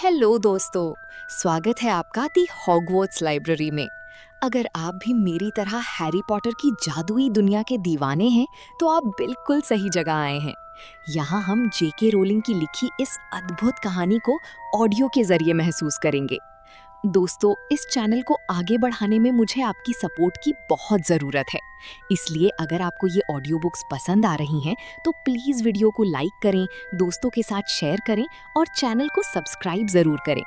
Hello दोस्तों, स्वागत है आपका दी हॉगवर्ट्स लाइब्रेरी में। अगर आप भी मेरी तरह हैरी पॉटर की जादुई दुनिया के दीवाने हैं, तो आप बिल्कुल सही जगह आए हैं। यहाँ हम जेके रोलिंग की लिखी इस अद्भुत कहानी को ऑडियो के जरिए महसूस करेंगे। दोस्तों, इस चैनल को आगे बढ़ाने में मुझे आपकी सपोर्ट की बहुत ज़रूरत है। इसलिए अगर आपको ये ऑडियो बुक्स पसंद आ रही हैं, तो प्लीज़ वीडियो को लाइक करें, दोस्तों के साथ शेयर करें और चैनल को सब्सक्राइब ज़रूर करें।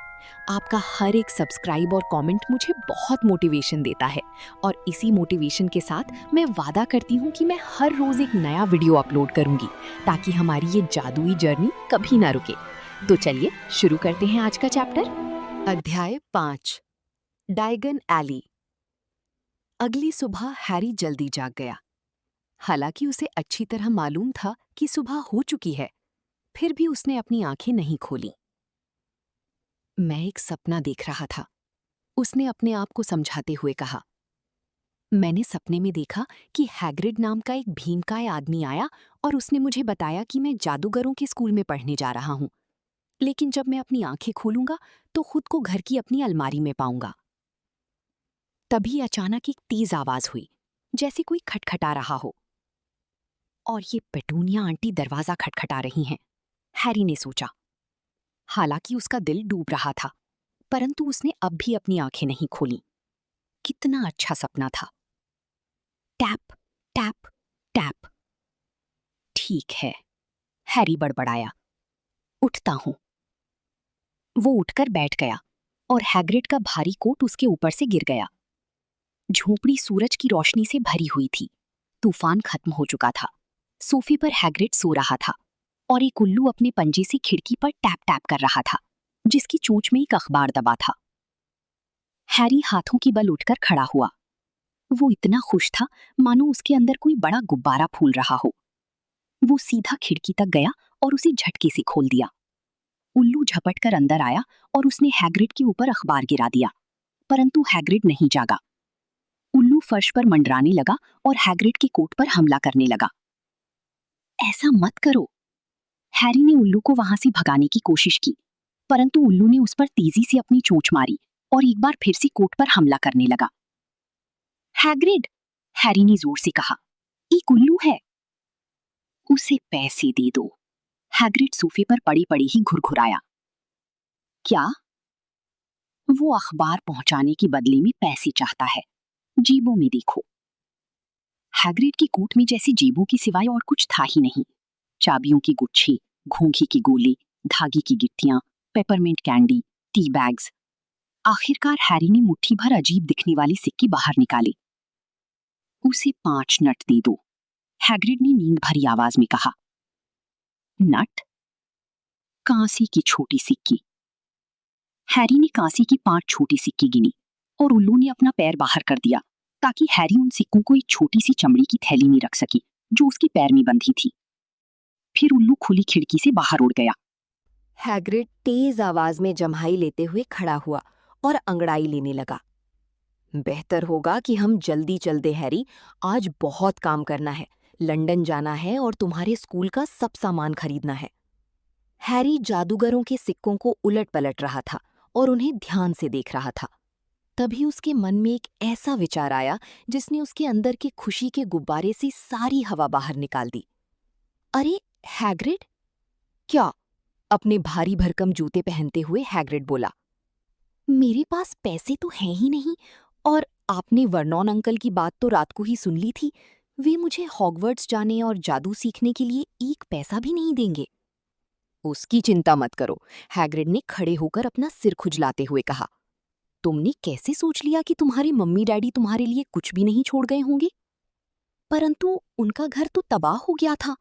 आपका हर एक सब्सक्राइब और कमेंट मुझे बहुत मोटिवेशन देता है और इसी मोटिवेशन के साथ मैं वादा करती हूँ कि मैं हर रोज़ एक नया वीडियो अपलोड करूँगी, ताकि हमारी ये जादुई जर्नी कभी ना रुके। तो चलिए शुरू करते हैं आज का चैप्टर। अध्याय 5, डायगन एली। अगली सुबह हैरी जल्दी जाग गया। हालांकि उसे अच्छी तरह मालूम था कि सुबह हो चुकी है, फिर भी उसने अपनी आंखें नहीं खोली। मैं एक सपना देख रहा था, उसने अपने आप को समझाते हुए कहा। मैंने सपने में देखा कि हैग्रिड नाम का एक भीमकाय आदमी आया और उसने मुझे बताया कि मैं जादूगरों के स्कूल में पढ़ने जा रहा हूँ। लेकिन जब मैं अपनी आंखें खोलूंगा तो खुद को घर की अपनी अलमारी में पाऊंगा। तभी अचानक एक तेज आवाज हुई, जैसे कोई खटखटा रहा हो। और ये पेटूनिया आंटी दरवाजा खटखटा रही हैं, हैरी ने सोचा। हालांकि उसका दिल डूब रहा था, परंतु उसने अब भी अपनी आंखें नहीं खोली। कितना अच्छा सपना था। Tap tap tap. ठीक है, हैरी बड़बड़ाया। उठता हूं। वो उठकर बैठ गया और हैग्रिड का भारी कोट उसके ऊपर से गिर गया। झोपड़ी सूरज की रोशनी से भरी हुई थी। तूफान खत्म हो चुका था। सोफे पर हैग्रिड सो रहा था और एक उल्लू अपने पंजे से खिड़की पर टैप टैप कर रहा था, जिसकी चोंच में एक अखबार दबा था। हैरी हाथों की बल उठकर खड़ा हुआ। वो इतना खुश था मानो उसके अंदर कोई बड़ा गुब्बारा फूल रहा हो। वो सीधा खिड़की तक गया और उसे झटके से खोल दिया। उल्लू झपट कर अंदर आया और उसने हैग्रिड के ऊपर अखबार गिरा दिया, परंतु हैग्रिड नहीं जागा। उल्लू फर्श पर मंडराने लगा और हैग्रिड के कोट पर हमला करने लगा। ऐसा मत करो। हैरी ने उल्लू को वहां से भगाने की कोशिश की, परंतु उल्लू ने उस पर तेजी से अपनी चोंच मारी और एक बार फिर से कोट पर हमला करने लगा। हैग्रिड, हैरी ने जोर से कहा, एक उल्लू है। उसे पैसे दे दो। हैग्रिड सोफे पर पड़ी पड़ी ही घुरघुराया। क्या? वो अखबार पहुंचाने के बदले में पैसे चाहता है। जेबों में देखो। हैग्रिड की कोट में जैसी जेबों की सिवाय और कुछ था ही नहीं। चाबियों की गुच्छी, घोंघे की गोली, धागे की गिट्टियां, पेपरमिंट कैंडी, टी बैग्स। आखिरकार हैरी ने मुट्ठी भर अजीब दिखने वाली सिक्के बाहर निकाले। उसे 5 नट दे दो, हैग्रिड ने नींद भरी आवाज में कहा। नट? कांसी की छोटी सिक्की। हैरी ने कांसी की 5 छोटी सिक्की गिनी और उल्लू ने अपना पैर बाहर कर दिया, ताकि हैरी उन सिक्कों को एक छोटी सी चमड़ी की थैली में रख सके, जो उसके पैर में बंधी थी। फिर उल्लू खुली खिड़की से बाहर उड़ गया। हैग्रिड तेज आवाज में जम्हाई लेते हुए खड़ा हुआ और अंगड़ाई लेने लगा। बेहतर होगा कि हम जल्दी चल दें हैरी, आज बहुत काम करना है। लंदन जाना है और तुम्हारे स्कूल का सब सामान खरीदना है। हैरी जादूगरों के सिक्कों को उलट पलट रहा था और उन्हें ध्यान से देख रहा था। तभी उसके मन में एक ऐसा विचार आया जिसने उसके अंदर के खुशी के गुब्बारे से सारी हवा बाहर निकाल दी। अरे हैग्रिड! क्या? अपने भारी भरकम जूते पहनते हुए हैग्रिड बोला। मेरे पास पैसे तो हैं ही नहीं, और आपने वर्नॉन अंकल की बात तो रात को ही सुन ली थी। वे मुझे हॉगवर्ट्स जाने और जादू सीखने के लिए 1 पैसा भी नहीं देंगे। उसकी चिंता मत करो, हैग्रिड ने खड़े होकर अपना सिर खुजलाते हुए कहा। तुमने कैसे सोच लिया कि तुम्हारे मम्मी डैडी तुम्हारे लिए कुछ भी नहीं छोड़ गए होंगे? परंतु उनका घर तो तबाह हो गया था।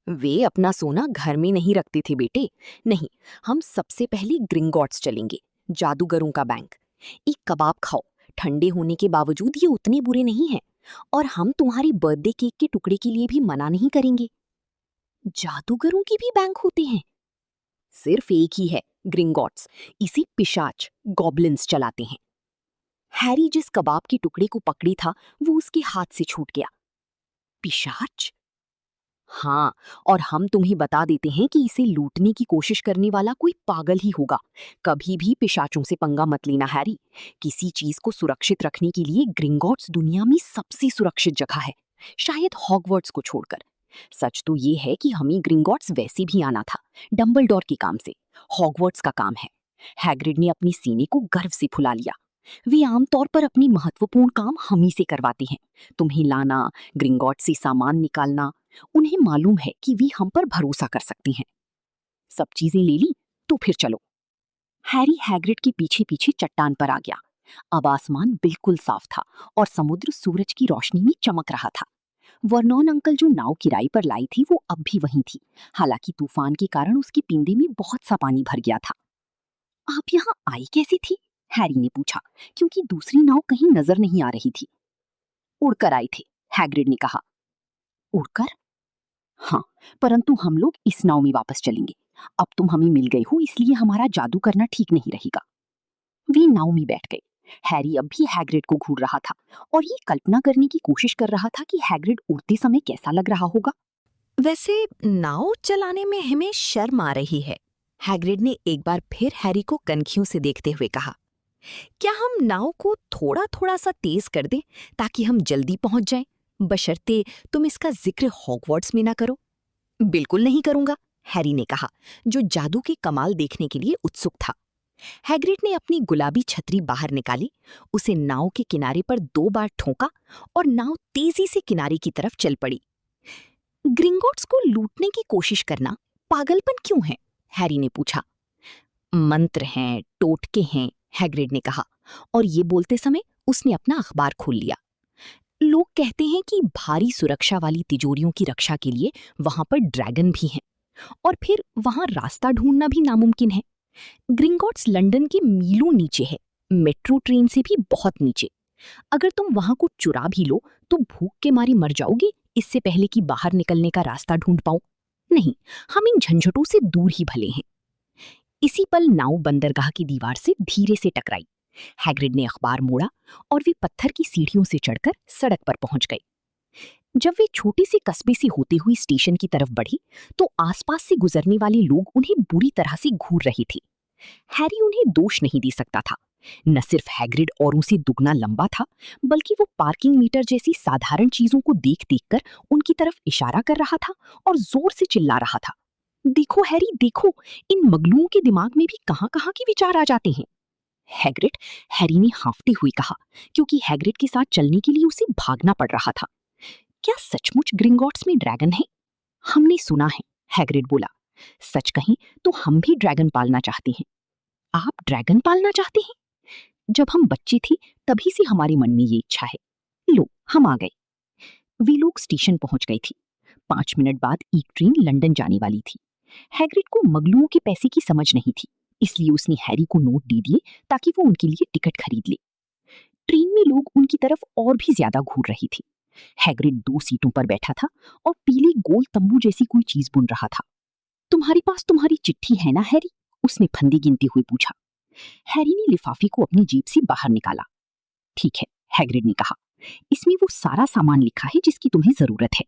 वे अपना सोना घर में नहीं रखते थे बेटे। नहीं, हम सबसे पहले ग्रिंगॉट्स चलेंगे, जादूगरों का बैंक। एक कबाब खाओ, ठंडे होने के बावजूद ये उतने बुरे नहीं हैं। और हम तुम्हारी बर्थडे केक के टुकड़े के लिए भी मना नहीं करेंगे। जादूगरों की भी बैंक होते हैं? सिर्फ एक ही है, ग्रिंगॉट्स। इसी पिशाच गॉब्लिन्स चलाते हैं। हैरी जिस कबाब के टुकड़े को पकड़ी था, वो उसके हाथ से छूट गया। पिशाच? हाँ, और हम तुम्हें बता देते हैं कि इसे लूटने की कोशिश करने वाला कोई पागल ही होगा। कभी भी पिशाचों से पंगा मत लेना हैरी। किसी चीज को सुरक्षित रखने के लिए ग्रिंगॉट्स दुनिया में सबसे सुरक्षित जगह है, शायद हॉगवर्ट्स को छोड़कर। सच तो ये है कि हमें ग्रिंगॉट्स वैसे भी आना था, डंबलडोर के काम से। हॉगवर्ट्स का काम है। हैग्रिड ने अपनी सीने को गर्व से फुला लिया। वे आमतौर पर अपनी महत्वपूर्ण काम हम ही से करवाते हैं। तुम्हें लाना, ग्रिंगॉट से सामान निकालना। उन्हें मालूम है कि वे हम पर भरोसा कर सकती हैं। सब चीजें ले ली तो फिर चलो। हैरी हैग्रिड के पीछे पीछे चट्टान पर आ गया। अब आसमान बिल्कुल साफ था और समुद्र सूरज की रोशनी में चमक रहा था। वर्नॉन अंकल जो नाव किराए पर लाई थी वो अब भी वहीं थी, हालांकि तूफान के कारण उसके पिंडे में बहुत सा पानी भर गया था। आप यहाँ आई कैसी थी? हैरी ने पूछा, क्योंकि दूसरी नाव कहीं नजर नहीं आ रही थी। उड़कर आई थी, हैग्रिड ने कहा। उड़कर? हाँ, परंतु हम लोग इस नाव में वापस चलेंगे। अब तुम हमें मिल गई हो, इसलिए हमारा जादू करना ठीक नहीं रहेगा। वे नाव में बैठ गए। हैरी अब भी हैग्रिड को घूर रहा था और ये कल्पना करने की कोशिश कर रहा था कि हैग्रिड उड़ते समय कैसा लग रहा होगा। वैसे नाव चलाने में हमें शर्म आ रही है, हैग्रिड ने एक बार फिर हैरी को कनखियों से देखते हुए कहा। क्या हम नाव को थोड़ा थोड़ा सा तेज कर दें ताकि हम जल्दी पहुंच जाएं, बशर्ते तुम इसका जिक्र हॉगवर्ट्स में ना करो। बिल्कुल नहीं करूंगा, हैरी ने कहा, जो जादू के कमाल देखने के लिए उत्सुक था। हैग्रिड ने अपनी गुलाबी छतरी बाहर निकाली, उसे नाव के किनारे पर 2 बार ठोका और नाव तेजी से किनारे की तरफ चल पड़ी। ग्रिंगॉट्स को लूटने की कोशिश करना पागलपन क्यों है? हैरी ने पूछा। मंत्र हैं, टोटके हैं, हैग्रिड ने कहा, और ये बोलते समय उसने अपना अखबार खोल लिया। लोग कहते हैं कि भारी सुरक्षा वाली तिजोरियों की रक्षा के लिए वहां पर ड्रैगन भी हैं, और फिर वहां रास्ता ढूंढना भी नामुमकिन है। ग्रिंगॉट्स लंदन के मीलों नीचे है, मेट्रो ट्रेन से भी बहुत नीचे। अगर तुम वहां को चुरा भी लो तो भूख के मारे मर जाओगे, इससे पहले कि बाहर निकलने का रास्ता ढूंढ पाओ। नहीं, हम इन झंझटों से दूर ही भले हैं। इसी पल नाव बंदरगाह की दीवार से धीरे से टकराई। हैग्रिड ने अखबार मोड़ा और वे पत्थर की सीढ़ियों से चढ़कर सड़क पर पहुंच गए। जब वे छोटे से कस्बे से होते हुए स्टेशन की तरफ बढ़ी तो आसपास से गुजरने वाले लोग उन्हें बुरी तरह से घूर रहे थे। हैरी उन्हें दोष नहीं दे सकता था। न सिर्फ हैग्रिड औरों से दुगना लंबा था, बल्कि वो पार्किंग मीटर जैसी साधारण चीजों को देख देखकर उनकी तरफ इशारा कर रहा था और जोर से चिल्ला रहा था। देखो हैरी, देखो, इन मगलुओं के दिमाग में भी कहां-कहां के विचार आ जाते हैं। हैग्रिड, हैरी ने हाँफते हुए कहा, क्योंकि हैग्रिड के साथ चलने के लिए उसे भागना पड़ रहा था। क्या सचमुच ग्रिंगॉट्स में ड्रैगन है? हमने सुना है, हैग्रिड बोला। सच कहें तो हम भी ड्रैगन पालना चाहते हैं। आप ड्रैगन पालना चाहते हैं? जब हम बच्चे थे तभी से हमारे मन में ये इच्छा है। लो, हम आ गए। वे लोग स्टेशन पहुंच गए थे। 5 मिनट बाद एक ट्रेन लंदन जाने वाली थी। हैग्रिड को मगलुओं के पैसे की समझ नहीं थी, इसलिए उसने हैरी को नोट दे दिए ताकि वो उनके लिए टिकट खरीद ले। ट्रेन में लोग उनकी तरफ और भी ज्यादा घूर रहे थे। हैग्रिड 2 सीटों पर बैठा था और पीले गोल तंबू जैसी कोई चीज बुन रहा था। तुम्हारे पास तुम्हारी चिट्ठी है ना हैरी? उसने फंदे गिनते हुए पूछा। हैरी ने लिफाफे को अपनी जेब से बाहर निकाला। ठीक है, हैग्रिड ने कहा, इसमें वो सारा सामान लिखा है जिसकी तुम्हें जरूरत है।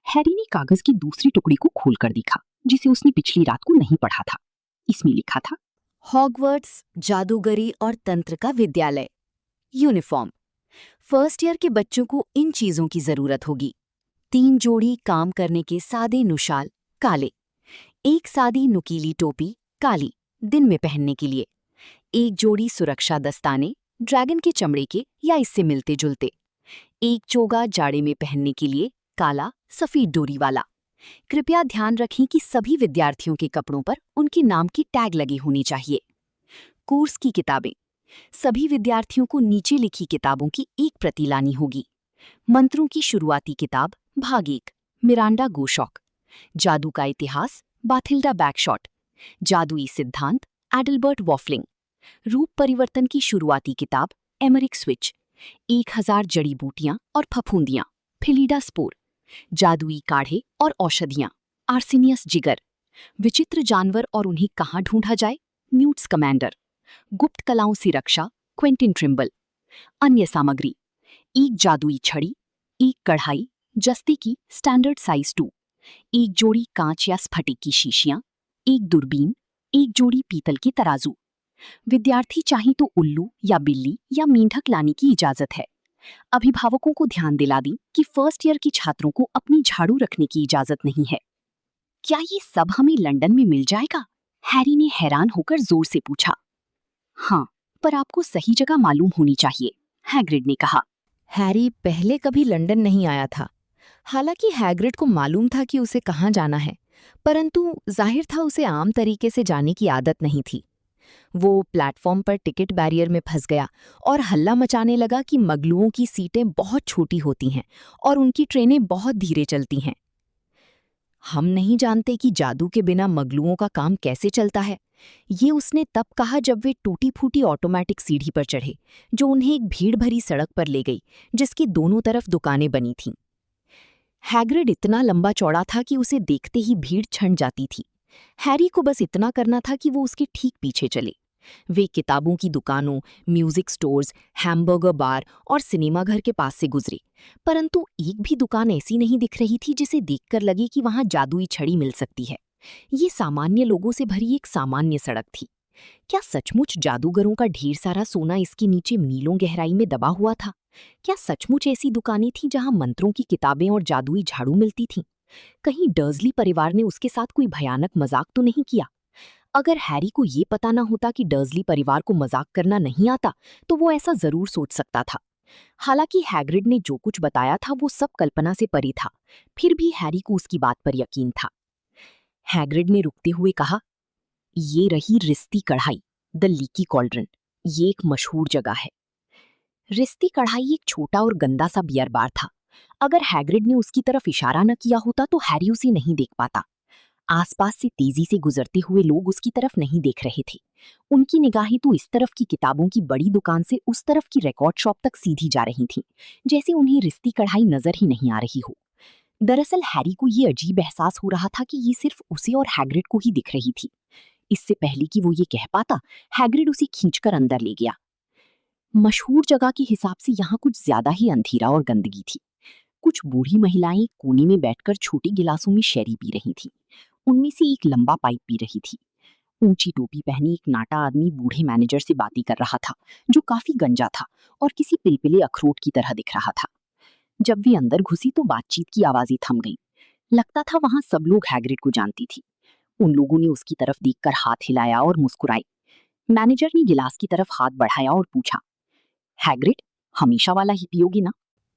हैरी ने कागज की दूसरी टुकड़ी को खोलकर देखा, जिसे उसने पिछली रात को नहीं पढ़ा था। इसमें लिखा था, हॉगवर्ट्स जादूगरी और तंत्र का विद्यालय, यूनिफॉर्म। फर्स्ट ईयर के बच्चों को इन चीजों की जरूरत होगी। 3 जोड़ी काम करने के सादे नुशाल, काले। 1 सादी नुकीली टोपी, काली, दिन में पहनने के लिए। 1 जोड़ी सुरक्षा दस्ताने, ड्रैगन के चमड़े के या इससे मिलते जुलते। 1 चोगा जाड़े में पहनने के लिए, काला सफेद डोरी वाला। कृपया ध्यान रखें कि सभी विद्यार्थियों के कपड़ों पर उनके नाम की टैग लगी होनी चाहिए। कोर्स की किताबें, सभी विद्यार्थियों को नीचे लिखी किताबों की एक प्रति लानी होगी। मंत्रों की शुरुआती किताब भाग 1, मिरांडा गोशॉक। जादू का इतिहास, बाथिल्डा बैकशॉट। जादुई सिद्धांत, एडल्बर्ट वॉफलिंग। रूप परिवर्तन की शुरुआती किताब, एमरिक स्विच। 1000 जड़ी बूटियां और फफूंदियां, फिलीडा स्पोर। जादुई काढ़े और औषधियां, आर्सेनियस जिगर। विचित्र जानवर और उन्हें कहाँ ढूंढा जाए, म्यूट्स कमांडर। गुप्त कलाओं से रक्षा, क्वेंटिन ट्रिम्बल। अन्य सामग्री, 1 जादुई छड़ी, 1 कढ़ाई, जस्ते की स्टैंडर्ड साइज 2, एक जोड़ी कांच या स्फटिक की शीशियां, एक दूरबीन, एक जोड़ी पीतल के तराजू। विद्यार्थी चाहे तो उल्लू या बिल्ली या मेंढक लाने की इजाजत है। अभिभावकों को ध्यान दिला दी कि फर्स्ट ईयर के छात्रों को अपनी झाड़ू रखने की इजाजत नहीं है। क्या ये सब हमें लंदन में मिल जाएगा? हैरी ने हैरान होकर जोर से पूछा। हाँ, पर आपको सही जगह मालूम होनी चाहिए, हैग्रिड ने कहा। हैरी पहले कभी लंदन नहीं आया था। हालांकि हैग्रिड को मालूम था कि उसे कहाँ जाना है, परंतु जाहिर था उसे आम तरीके से जाने की आदत नहीं थी। वो प्लेटफॉर्म पर टिकट बैरियर में फंस गया और हल्ला मचाने लगा कि मगलुओं की सीटें बहुत छोटी होती हैं और उनकी ट्रेनें बहुत धीरे चलती हैं। हम नहीं जानते कि जादू के बिना मगलुओं का काम कैसे चलता है, ये उसने तब कहा जब वे टूटी फूटी ऑटोमेटिक सीढ़ी पर चढ़े, जो उन्हें एक भीड़ भरी सड़क पर ले गई, जिसकी दोनों तरफ दुकानें बनी थीं। हैग्रिड इतना लंबा चौड़ा था कि उसे देखते ही भीड़ छंट जाती थी। हैरी को बस इतना करना था कि वो उसके ठीक पीछे चले। वे किताबों की दुकानों, म्यूजिक स्टोर्स, हैमबर्गर बार और सिनेमाघर के पास से गुजरे, परंतु एक भी दुकान ऐसी नहीं दिख रही थी जिसे देखकर लगे कि वहां जादुई छड़ी मिल सकती है। ये सामान्य लोगों से भरी एक सामान्य सड़क थी। क्या सचमुच जादूगरों का ढेर सारा सोना इसके नीचे मीलों गहराई में दबा हुआ था? क्या सचमुच ऐसी दुकानें थीं जहां मंत्रों की किताबें और जादुई झाड़ू मिलती थीं? कहीं डर्जली परिवार ने उसके साथ कोई भयानक मजाक तो नहीं किया? अगर हैरी को ये पता न होता कि डर्जली परिवार को मजाक करना नहीं आता, तो वो ऐसा जरूर सोच सकता था। हालांकि हैग्रिड ने जो कुछ बताया था वो सब कल्पना से परे था, फिर भी हैरी को उसकी बात पर यकीन था। हैग्रिड ने रुकते हुए कहा, ये रही रिश्ती कढ़ाई, द लीकी कॉल्ड्रन। ये एक मशहूर जगह है। रिश्ती कढ़ाई एक छोटा और गंदा सा बियर बार था। अगर हैग्रिड ने उसकी तरफ इशारा न किया होता तो हैरी उसे नहीं देख पाता। आसपास से तेजी से गुजरते हुए लोग उसकी तरफ नहीं देख रहे थे। उनकी निगाहें तो इस तरफ की किताबों की बड़ी दुकान से उस तरफ की रिकॉर्ड शॉप तक सीधी जा रही थीं, जैसे उन्हें रिश्ती कढ़ाई नजर ही नहीं आ रही हो। दरअसल हैरी को ये अजीब एहसास हो रहा था कि ये सिर्फ उसे और हैग्रिड को ही दिख रही थी। इससे पहले कि वो ये कह पाता, हैग्रिड उसे खींचकर अंदर ले गया। मशहूर जगह के हिसाब से यहाँ कुछ ज्यादा ही अंधेरा और गंदगी थी। कुछ बूढ़ी महिलाएं कोने में बैठकर छोटे गिलासों में शैरी पी रही थीं। उनमें से एक लंबा पाइप पी रही थी। ऊंची टोपी पहने एक नाटा आदमी बूढ़े मैनेजर से बातें कर रहा था, जो काफी गंजा था और किसी पिलपिले अखरोट की तरह दिख रहा था। जब वे अंदर घुसी तो बातचीत की आवाजें थम गईं। लगता था वहां सब लोग हैग्रिड को जानती थी। उन लोगों ने उसकी तरफ देखकर हाथ हिलाया और मुस्कुराए। मैनेजर ने गिलास की तरफ हाथ बढ़ाया और पूछा, हैग्रिड, हमेशा वाला ही पियोगे ना?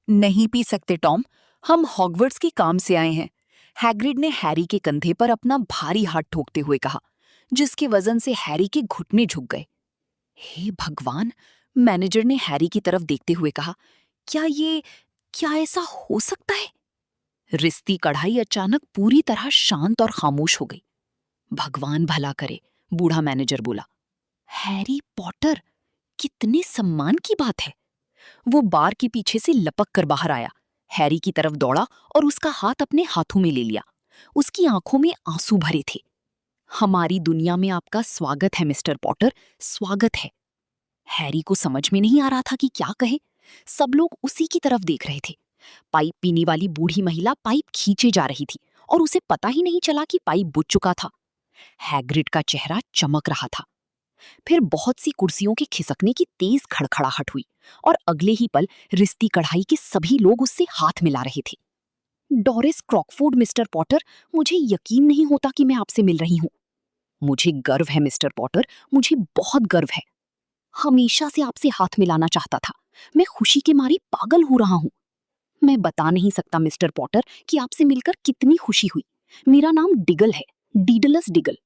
नहीं पी सकते टॉम, हम हॉगवर्ट्स के काम से आए हैं, हैग्रिड ने हैरी के कंधे पर अपना भारी हाथ ठोकते हुए कहा, जिसके वजन से हैरी के घुटने झुक गए। हे भगवान, मैनेजर ने हैरी की तरफ देखते हुए कहा, क्या ऐसा हो सकता है? रिश्ती कढ़ाई अचानक पूरी तरह शांत और खामोश हो गई। भगवान भला करे, बूढ़ा मैनेजर बोला। हैरी पॉटर, कितने सम्मान की बात है। वो बार के पीछे से लपक कर बाहर आया, हैरी की तरफ दौड़ा और उसका हाथ अपने हाथों में ले लिया। उसकी आंखों में आंसू भरे थे। हमारी दुनिया में आपका स्वागत है मिस्टर पॉटर, स्वागत है। हैरी को समझ में नहीं आ रहा था कि क्या कहे। सब लोग उसी की तरफ देख रहे थे। पाइप पीने वाली बूढ़ी महिला पाइप खींचे जा रही थी और उसे पता ही नहीं चला कि पाइप बुझ चुका था। हैग्रिड का चेहरा चमक रहा था। फिर बहुत सी कुर्सियों के खिसकने की तेज खड़खड़ाहट हुई और अगले ही पल रिश्ती कढ़ाई के सभी लोग उससे हाथ मिला रहे थे। डोरिस क्रॉकफोर्ड, मिस्टर पॉटर, मुझे यकीन नहीं होता कि मैं आपसे मिल रही हूँ। मुझे गर्व है मिस्टर पॉटर, मुझे बहुत गर्व है। हमेशा से आपसे हाथ मिलाना चाहता था। मैं खुशी के मारे पागल हो रहा हूँ। मैं बता नहीं सकता मिस्टर पॉटर कि आपसे मिलकर कितनी खुशी हुई। मेरा नाम डिगल है, डीडलस डिगल।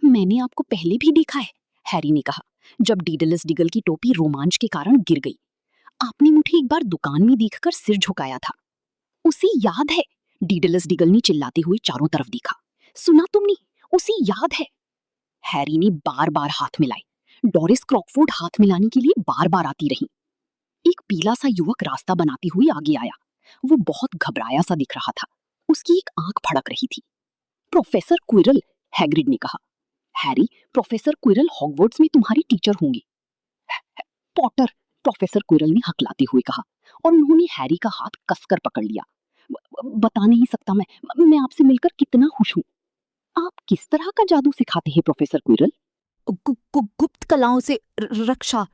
मैंने आपको पहले भी देखा है, हैरी ने कहा, जब डीडलस डिगल की टोपी रोमांच के कारण गिर गई। आपने मुझे एक बार दुकान में देखकर सिर झुकाया था। उसे याद है, डीडलस डिगल ने चिल्लाते हुए चारों तरफ देखा। सुना तुमने? उसे याद है। हैरी ने बार बार हाथ मिलाए। डोरिस क्रॉकफोर्ड हाथ मिलाने के लिए बार बार आती रही। एक पीला सा युवक रास्ता बनाते हुए आगे आया। वो बहुत घबराया सा दिख रहा था। उसकी एक आंख फड़क रही थी। प्रोफेसर क्विरल, हैग्रिड ने कहा। हैरी, प्रोफेसर क्विरल हॉगवर्ट्स में तुम्हारी टीचर होंगे। पॉटर, प्रोफेसर क्विरल ने हकलाते हुए कहा और उन्होंने हैरी का हाथ कसकर पकड़ लिया। बता नहीं सकता मैं आपसे मिलकर कितना खुश हूँ। आप किस तरह का जादू सिखाते हैं प्रोफेसर क्विरल? गुप्त कलाओं से रक्षा,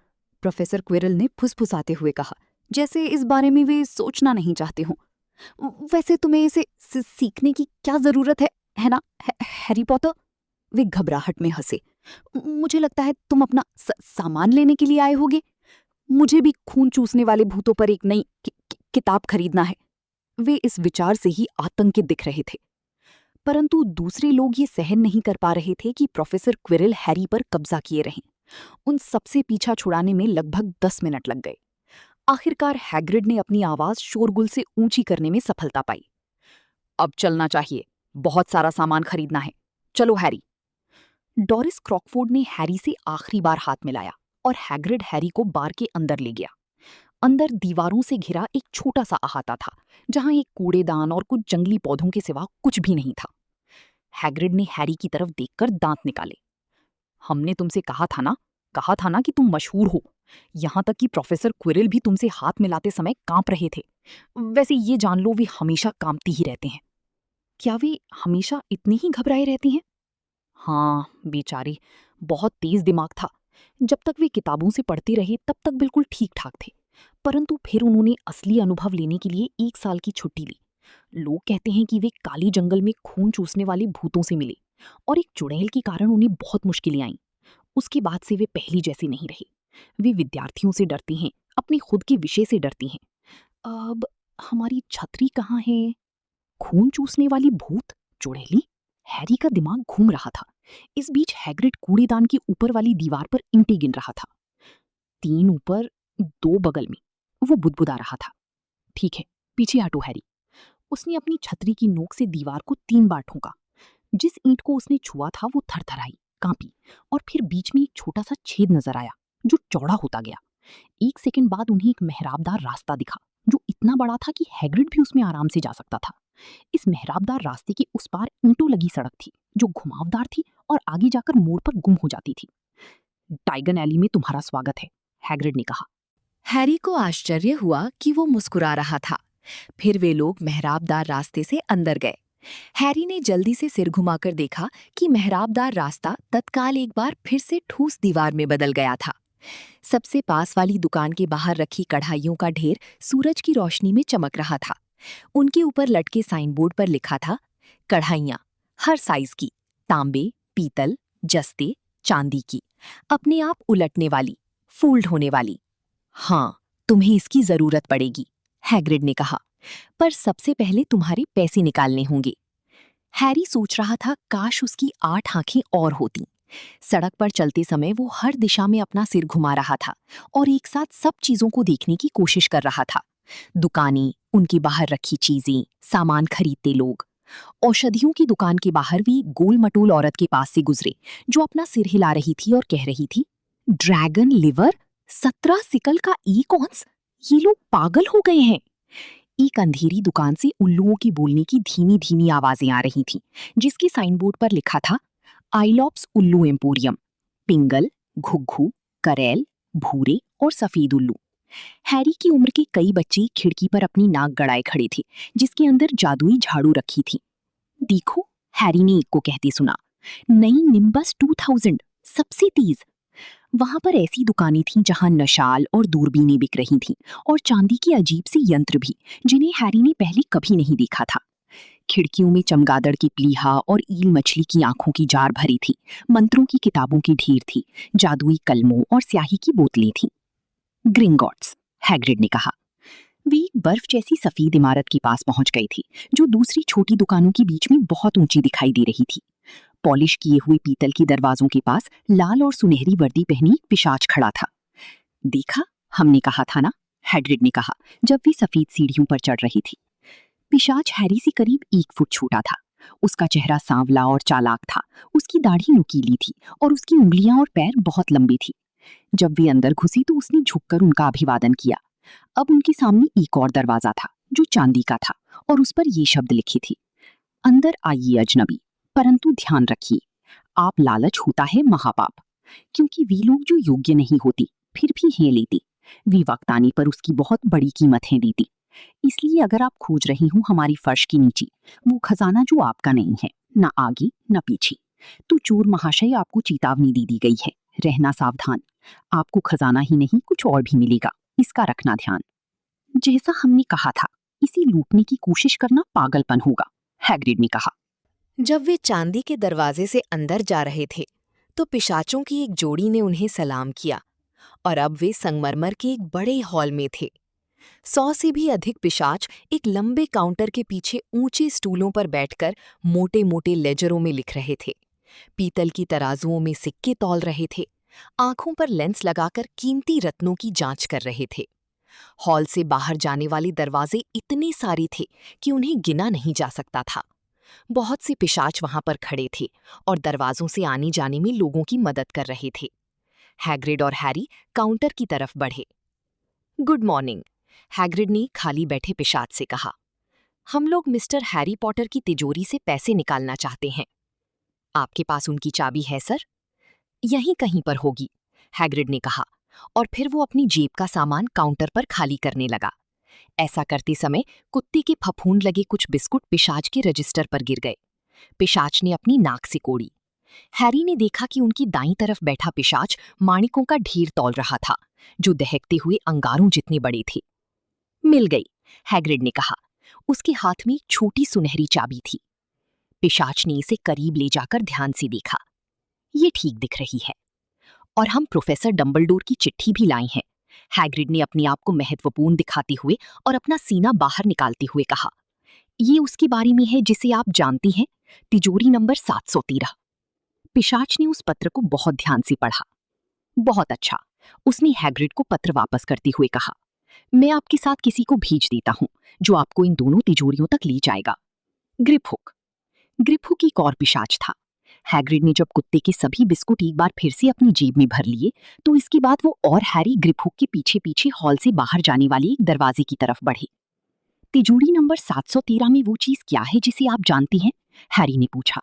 प्रोफेसर क्विरल ने फुसफुसाते हुए कहा, जैसे इस बारे में वे सोचना नहीं चाहते हों। वैसे तुम्हें इसे सीखने की क्या जरूरत है ना हैरी पॉटर? वे घबराहट में हंसे। मुझे लगता है तुम अपना सामान लेने के लिए आए होगे। मुझे भी खून चूसने वाले भूतों पर एक नई किताब खरीदना है। वे इस विचार से ही आतंकित दिख रहे थे, परंतु दूसरे लोग ये सहन नहीं कर पा रहे थे कि प्रोफेसर क्विरल हैरी पर कब्जा किए रहें। उन सबसे पीछा छुड़ाने में लगभग 10 मिनट लग गए। आखिरकार हैग्रिड ने अपनी आवाज शोरगुल से ऊंची करने में सफलता पाई। अब चलना चाहिए, बहुत सारा सामान खरीदना है। चलो हैरी। डोरिस क्रॉकफोर्ड ने हैरी से आखिरी बार हाथ मिलाया और हैग्रिड हैरी को बार के अंदर ले गया। अंदर दीवारों से घिरा एक छोटा सा अहाता था, जहां एक कूड़ेदान और कुछ जंगली पौधों के सिवा कुछ भी नहीं था। हैग्रिड ने हैरी की तरफ देखकर दांत निकाले। हमने तुमसे कहा था ना कि तुम मशहूर हो। यहां तक कि प्रोफेसर क्विरल भी तुमसे हाथ मिलाते समय कांप रहे थे। वैसे ये जान लो, वे हमेशा कांपती ही रहते हैं। क्या वे हमेशा इतनी ही घबराए रहती हैं? हाँ, बेचारी, बहुत तेज दिमाग था। जब तक वे किताबों से पढ़ते रहे तब तक बिल्कुल ठीक ठाक थे, परंतु फिर उन्होंने असली अनुभव लेने के लिए 1 साल की छुट्टी ली। लोग कहते हैं कि वे काली जंगल में खून चूसने वाले भूतों से मिले और एक चुड़ैल के कारण उन्हें बहुत मुश्किलें आईं। उसके बाद से वे पहली जैसी नहीं रहे। वे विद्यार्थियों से डरती हैं, अपने खुद के विषय से डरती हैं। अब हमारी छतरी कहाँ है? खून चूसने वाली भूत चुड़ैली? हैरी का दिमाग घूम रहा था। इस बीच हैग्रिड कूड़ेदान की ऊपर वाली दीवार पर ईंटें गिन रहा था। 3 ऊपर, 2 बगल में। वो बुदबुदा रहा था। ठीक है, पीछे हटो हैरी। उसने अपनी छतरी की नोक से दीवार को 3 बार ठोका। जिस ईंट को उसने छुआ था वो थरथराई, कांपी और फिर बीच में एक छोटा सा छेद नजर आया जो चौड़ा होता गया। 1 सेकंड बाद उन्हें एक मेहराबदार रास्ता दिखा जो इतना बड़ा था कि हैग्रिड भी उसमें आराम से जा सकता था। इस मेहराबदार रास्ते के उस पार ईंटों लगी सड़क थी जो घुमावदार थी और आगे जाकर मोड़ पर गुम हो जाती थी। टाइगन एली में तुम्हारा स्वागत है, हैग्रिड ने कहा। हैरी को आश्चर्य हुआ कि वो मुस्कुरा रहा था। फिर वे लोग मेहराबदार रास्ते से अंदर गए। हैरी ने जल्दी से सिर घुमाकर देखा कि मेहराबदार रास्ता तत्काल एक बार फिर से ठोस दीवार में बदल गया था। सबसे पास वाली दुकान के बाहर रखी कढ़ाइयों का ढेर सूरज की रोशनी में चमक रहा था। उनके ऊपर लटके साइन बोर्ड पर लिखा था, कढ़ाइयाँ हर साइज की, तांबे, पीतल, जस्ते, चांदी की, अपने आप उलटने वाली, फोल्ड होने वाली। हाँ, तुम्हें इसकी जरूरत पड़ेगी, हैग्रिड ने कहा, पर सबसे पहले तुम्हारे पैसे निकालने होंगे। हैरी सोच रहा था काश उसकी 8 आंखें और होतीं। सड़क पर चलते समय वो हर दिशा में अपना सिर घुमा रहा था और एक साथ सब चीजों को देखने की कोशिश कर रहा था। दुकानें, उनके बाहर रखी चीजें, सामान खरीदते लोग। औषधियों की दुकान के बाहर भी गोल मटोल औरत के पास से गुजरे जो अपना सिर हिला रही थी और कह रही थी, ड्रैगन लिवर, 17 सिकल का एक ऑन्स, ये लोग पागल हो गए हैं। एक अंधेरी दुकान से उल्लुओं की बोलने की धीमी धीमी आवाजें आ रही थीं, जिसके साइन बोर्ड पर लिखा था, आइलॉप्स उल्लू एम्पोरियम, पिंगल, घुग्घू, करेल, भूरे और सफेद उल्लू। हैरी की उम्र के कई बच्चे खिड़की पर अपनी नाक गड़ाए खड़े थे, जिसके अंदर जादुई झाड़ू रखी थी। देखो, हैरी ने एक को कहते सुना, नई निम्बस 2000, सबसे तेज। वहां पर ऐसी दुकानें थीं जहां नशाल और दूरबीनें बिक रही थीं और चांदी के अजीब से यंत्र भी, जिन्हें हैरी ने पहले कभी नहीं देखा था। खिड़कियों में चमगादड़ की प्लीहा और ईल मछली की आंखों की जार भरी थी, मंत्रों की किताबों की ढेर थी, जादुई कलमों और स्याही की बोतलें थीं। ग्रिंगॉट्स, हैग्रिड ने कहा। वे एक बर्फ जैसी सफेद इमारत के पास पहुंच गई थी जो दूसरी छोटी दुकानों के बीच में बहुत ऊंची दिखाई दे रही थी। पॉलिश किए हुए पीतल के दरवाजों के पास लाल और सुनहरी वर्दी पहनी एक पिशाच खड़ा था। देखा, हमने कहा था ना, हैग्रिड ने कहा जब वे सफेद सीढ़ियों पर चढ़ रही थी। पिशाच हैरी से करीब 1 फुट छोटा था। उसका चेहरा सांवला और चालाक था, उसकी दाढ़ी नुकीली थी और उसकी उंगलियां और पैर बहुत लंबी थी। जब वे अंदर घुसी तो उसने झुककर उनका अभिवादन किया। अब उनके सामने एक और दरवाजा था जो चांदी का था और उस पर ये शब्द लिखे थे, अंदर आइए अजनबी, परंतु ध्यान रखिए, आप लालच होता है महापाप, क्योंकि वे लोग जो योग्य नहीं होती फिर भी हैं लेते, वे वक्त आने पर उसकी बहुत बड़ी कीमत है देती। इसलिए अगर आप खोज रही हूँ हमारी फर्श की नीचे वो खजाना जो आपका नहीं है, न आगे न पीछे, तो चोर महाशय आपको चेतावनी दी गई है, रहना सावधान। आपको खजाना ही नहीं कुछ और भी मिलेगा, इसका रखना ध्यान। जैसा हमने कहा था, इसे लूटने की कोशिश करना पागलपन होगा, हैग्रिड ने कहा। जब वे चांदी के दरवाजे से अंदर जा रहे थे तो पिशाचों की एक जोड़ी ने उन्हें सलाम किया और अब वे संगमरमर के एक बड़े हॉल में थे। 100 से भी अधिक पिशाच एक लंबे काउंटर के पीछे ऊंचे स्टूलों पर बैठकर मोटे मोटे लेजरों में लिख रहे थे, पीतल की तराजुओं में सिक्के तौल रहे थे, आंखों पर लेंस लगाकर कीमती रत्नों की जांच कर रहे थे। हॉल से बाहर जाने वाले दरवाजे इतने सारे थे कि उन्हें गिना नहीं जा सकता था। बहुत से पिशाच वहां पर खड़े थे और दरवाजों से आने जाने में लोगों की मदद कर रहे थे। हैग्रिड और हैरी काउंटर की तरफ बढ़े। गुड मॉर्निंग, हैग्रिड ने खाली बैठे पिशाच से कहा। हम लोग मिस्टर हैरी पॉटर की तिजोरी से पैसे निकालना चाहते हैं। आपके पास उनकी चाबी है सर? यहीं कहीं पर होगी, हैग्रिड ने कहा, और फिर वो अपनी जेब का सामान काउंटर पर खाली करने लगा। ऐसा करते समय कुत्ते के फफूंद लगे कुछ बिस्कुट पिशाच के रजिस्टर पर गिर गए। पिशाच ने अपनी नाक से कोड़ी। हैरी ने देखा कि उनकी दाईं तरफ बैठा पिशाच माणिकों का ढेर तौल रहा था, जो दहकते हुए अंगारों जितने बड़े थे। मिल गई, हैग्रिड ने कहा। उसके हाथ में एक छोटी सुनहरी चाबी थी। पिशाच ने इसे करीब ले जाकर ध्यान से देखा। ये ठीक दिख रही है, और हम प्रोफेसर डंबलडोर की चिट्ठी भी लाई हैं, हैग्रिड ने अपने आप को महत्वपूर्ण दिखाते हुए और अपना सीना बाहर निकालते हुए कहा। ये उसके बारे में है जिसे आप जानती हैं, तिजोरी नंबर 713। पिशाच ने उस पत्र को बहुत ध्यान से पढ़ा। बहुत अच्छा, उसने हैग्रिड को पत्र वापस करते हुए कहा। मैं आपके साथ किसी को भेज देता हूं जो आपको इन दोनों तिजोरियों तक ले जाएगा। ग्रिपहुक। ग्रिपहुक एक और पिशाच था। हैग्रिड ने जब कुत्ते के सभी बिस्कुट एक बार फिर से अपनी जेब में भर लिए तो इसके बाद वो और हैरी ग्रिपहुक के पीछे पीछे हॉल से बाहर जाने वाले एक दरवाजे की तरफ बढ़े। तिजोरी नंबर 713 में वो चीज क्या है जिसे आप जानती हैं? हैरी ने पूछा।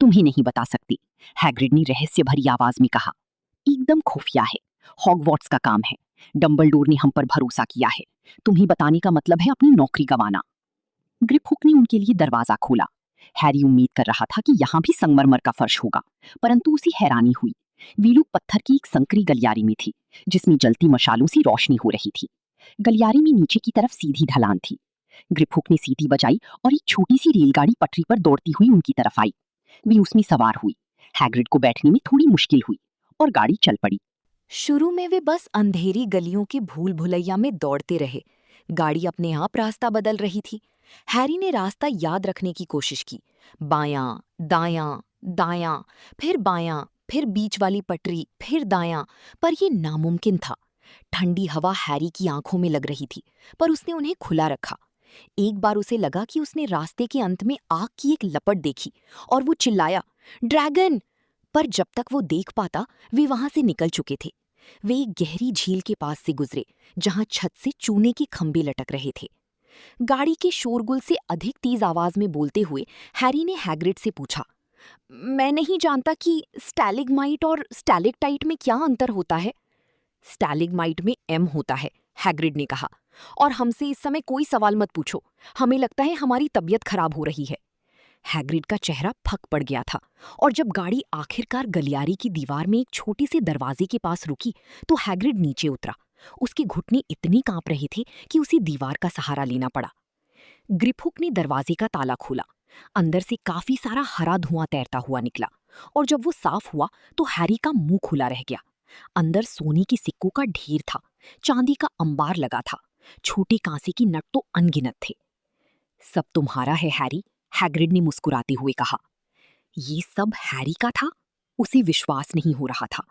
तुम्हें नहीं बता सकती, हैग्रिड ने रहस्य भरी आवाज में कहा। एकदम खुफिया है, हॉगवॉट्स का काम है। डंबलडोर ने हम पर भरोसा किया है। तुम्हें बताने का मतलब है अपनी नौकरी गंवाना। ग्रिपहुक ने उनके लिए दरवाजा खोला। हैरी उम्मीद कर रहा था कि यहाँ भी संगमरमर का फर्श होगा, परंतु उसे हैरानी हुई। वे लोग पत्थर की एक संकरी गलियारे में थे, जिसमें जलती मशालों से रोशनी हो रही थी। गलियारे में नीचे की तरफ सीधी ढलान थी। ग्रिपहुक ने सीटी बजाई और एक छोटी सी रेलगाड़ी पटरी पर दौड़ती हुई उनकी तरफ आई। वे उसमें सवार हुई। हैग्रिड को बैठने में थोड़ी मुश्किल हुई और गाड़ी चल पड़ी। शुरू में वे बस अंधेरी गलियों के भूल भुलैया में दौड़ते रहे। गाड़ी अपने आप रास्ता बदल रही थी। हैरी ने रास्ता याद रखने की कोशिश की। बायां, दायां, दायां, फिर बायां, फिर बीच वाली पटरी, फिर दायां, पर यह नामुमकिन था। ठंडी हवा हैरी की आंखों में लग रही थी, पर उसने उन्हें खुला रखा। एक बार उसे लगा कि उसने रास्ते के अंत में आग की एक लपट देखी और वो चिल्लाया, ड्रैगन! पर जब तक वो देख पाता, वे वहां से निकल चुके थे। वे एक गहरी झील के पास से गुजरे, जहां छत से चूने के खंभे लटक रहे थे। गाड़ी के शोरगुल से अधिक तेज आवाज में बोलते हुए हैरी ने हैग्रिड से पूछा, मैं नहीं जानता कि स्टैलिग्माइट और स्टैलेक्टाइट में क्या अंतर होता है। स्टैलिग्माइट में एम होता है, हैग्रिड ने कहा, और हमसे इस समय कोई सवाल मत पूछो। हमें लगता है हमारी तबीयत खराब हो रही है। हैग्रिड का चेहरा फक पड़ गया था, और जब गाड़ी आखिरकार गलियारे की दीवार में एक छोटे से दरवाजे के पास रुकी तो हैग्रिड नीचे उतरा। उसके घुटने इतने कांप रहे थे कि उसे दीवार का सहारा लेना पड़ा। ग्रिपहुक ने दरवाजे का ताला खोला। अंदर से काफी सारा हरा धुआं तैरता हुआ निकला, और जब वो साफ हुआ तो हैरी का मुंह खुला रह गया। अंदर सोने के सिक्कों का ढेर था, चांदी का अंबार लगा था, छोटे कांसे की नट तो अनगिनत थे। सब तुम्हारा है हैरी, हैग्रिड ने मुस्कुराते हुए कहा। ये सब हैरी का था? उसे विश्वास नहीं हो रहा था।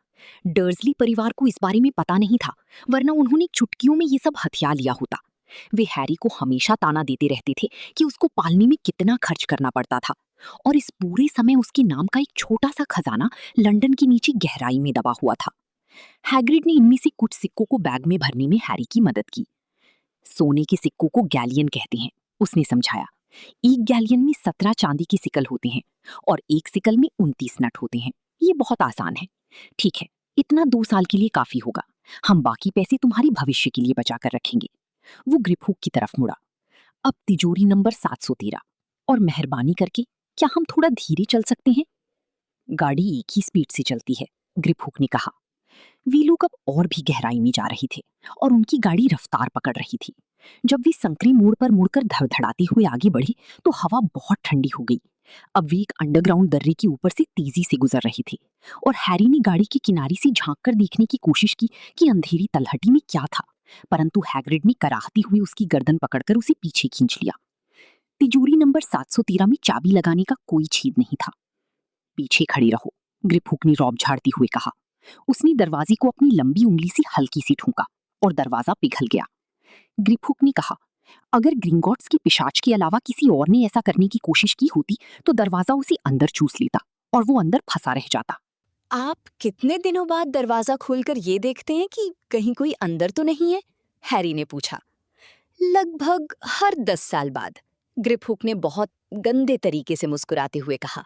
डर्सली परिवार को इस बारे में पता नहीं था, वरना उन्होंने चुटकियों में ये सब हथिया लिया होता। वे हैरी को हमेशा ताना देते रहते थे कि उसको पालने में कितना खर्च करना पड़ता था, और इस पूरे समय उसके नाम का एक छोटा सा खजाना लंदन के नीचे गहराई में दबा हुआ था। हैग्रिड ने इनमें से कुछ सिक्कों को बैग में भरने में हैरी की मदद की। सोने के सिक्कों को गैलियन कहते हैं, उसने समझाया। एक गैलियन में 17 चांदी के सिकल होते हैं और एक सिकल में 29 नट होते हैं। ये बहुत आसान है। ठीक है, इतना 2 साल के लिए काफी होगा। हम बाकी पैसे तुम्हारी भविष्य के लिए बचा कर रखेंगे। वो ग्रिपहुक की तरफ मुड़ा। अब तिजोरी नंबर 713। और मेहरबानी करके क्या हम थोड़ा धीरे चल सकते हैं? गाड़ी एक ही स्पीड से चलती है, ग्रिपहुक ने कहा। वे लोग अब और भी गहराई में जा रहे थे और उनकी गाड़ी रफ्तार पकड़ रही थी। जब वे संकरी मोड़ पर मुड़कर धड़धड़ाते हुए आगे बढ़े तो हवा बहुत ठंडी हो गई। अब वे एक अंडरग्राउंड दर्रे के ऊपर से तेजी से गुजर रहे थे और हैरी ने गाड़ी के किनारे से झांक कर देखने की कोशिश की कि अंधेरी तलहटी में क्या था, परंतु हैग्रिड ने कराहते हुए उसकी गर्दन पकड़कर उसे पीछे खींच लिया। तिजोरी नंबर 713 में चाबी लगाने का कोई छेद नहीं था। पीछे खड़ी रहो, ग्रिपहुक ने रौब झाड़ते हुए कहा। उसने दरवाजे को अपनी लंबी उंगली से हल्की सी ठूंका और दरवाजा पिघल गया। ग्रिपहुक ने कहा, अगर ग्रिंगॉट्स के पिशाच के अलावा किसी और ने ऐसा करने की कोशिश की होती तो दरवाजा उसे अंदर चूस लेता और वो अंदर फंसा रह जाता। आप कितने दिनों बाद दरवाजा खोलकर ये देखते हैं कि कहीं कोई अंदर तो नहीं है? हैरी ने पूछा। लगभग हर 10 साल बाद, ग्रिपहुक ने बहुत गंदे तरीके से मुस्कुराते हुए कहा।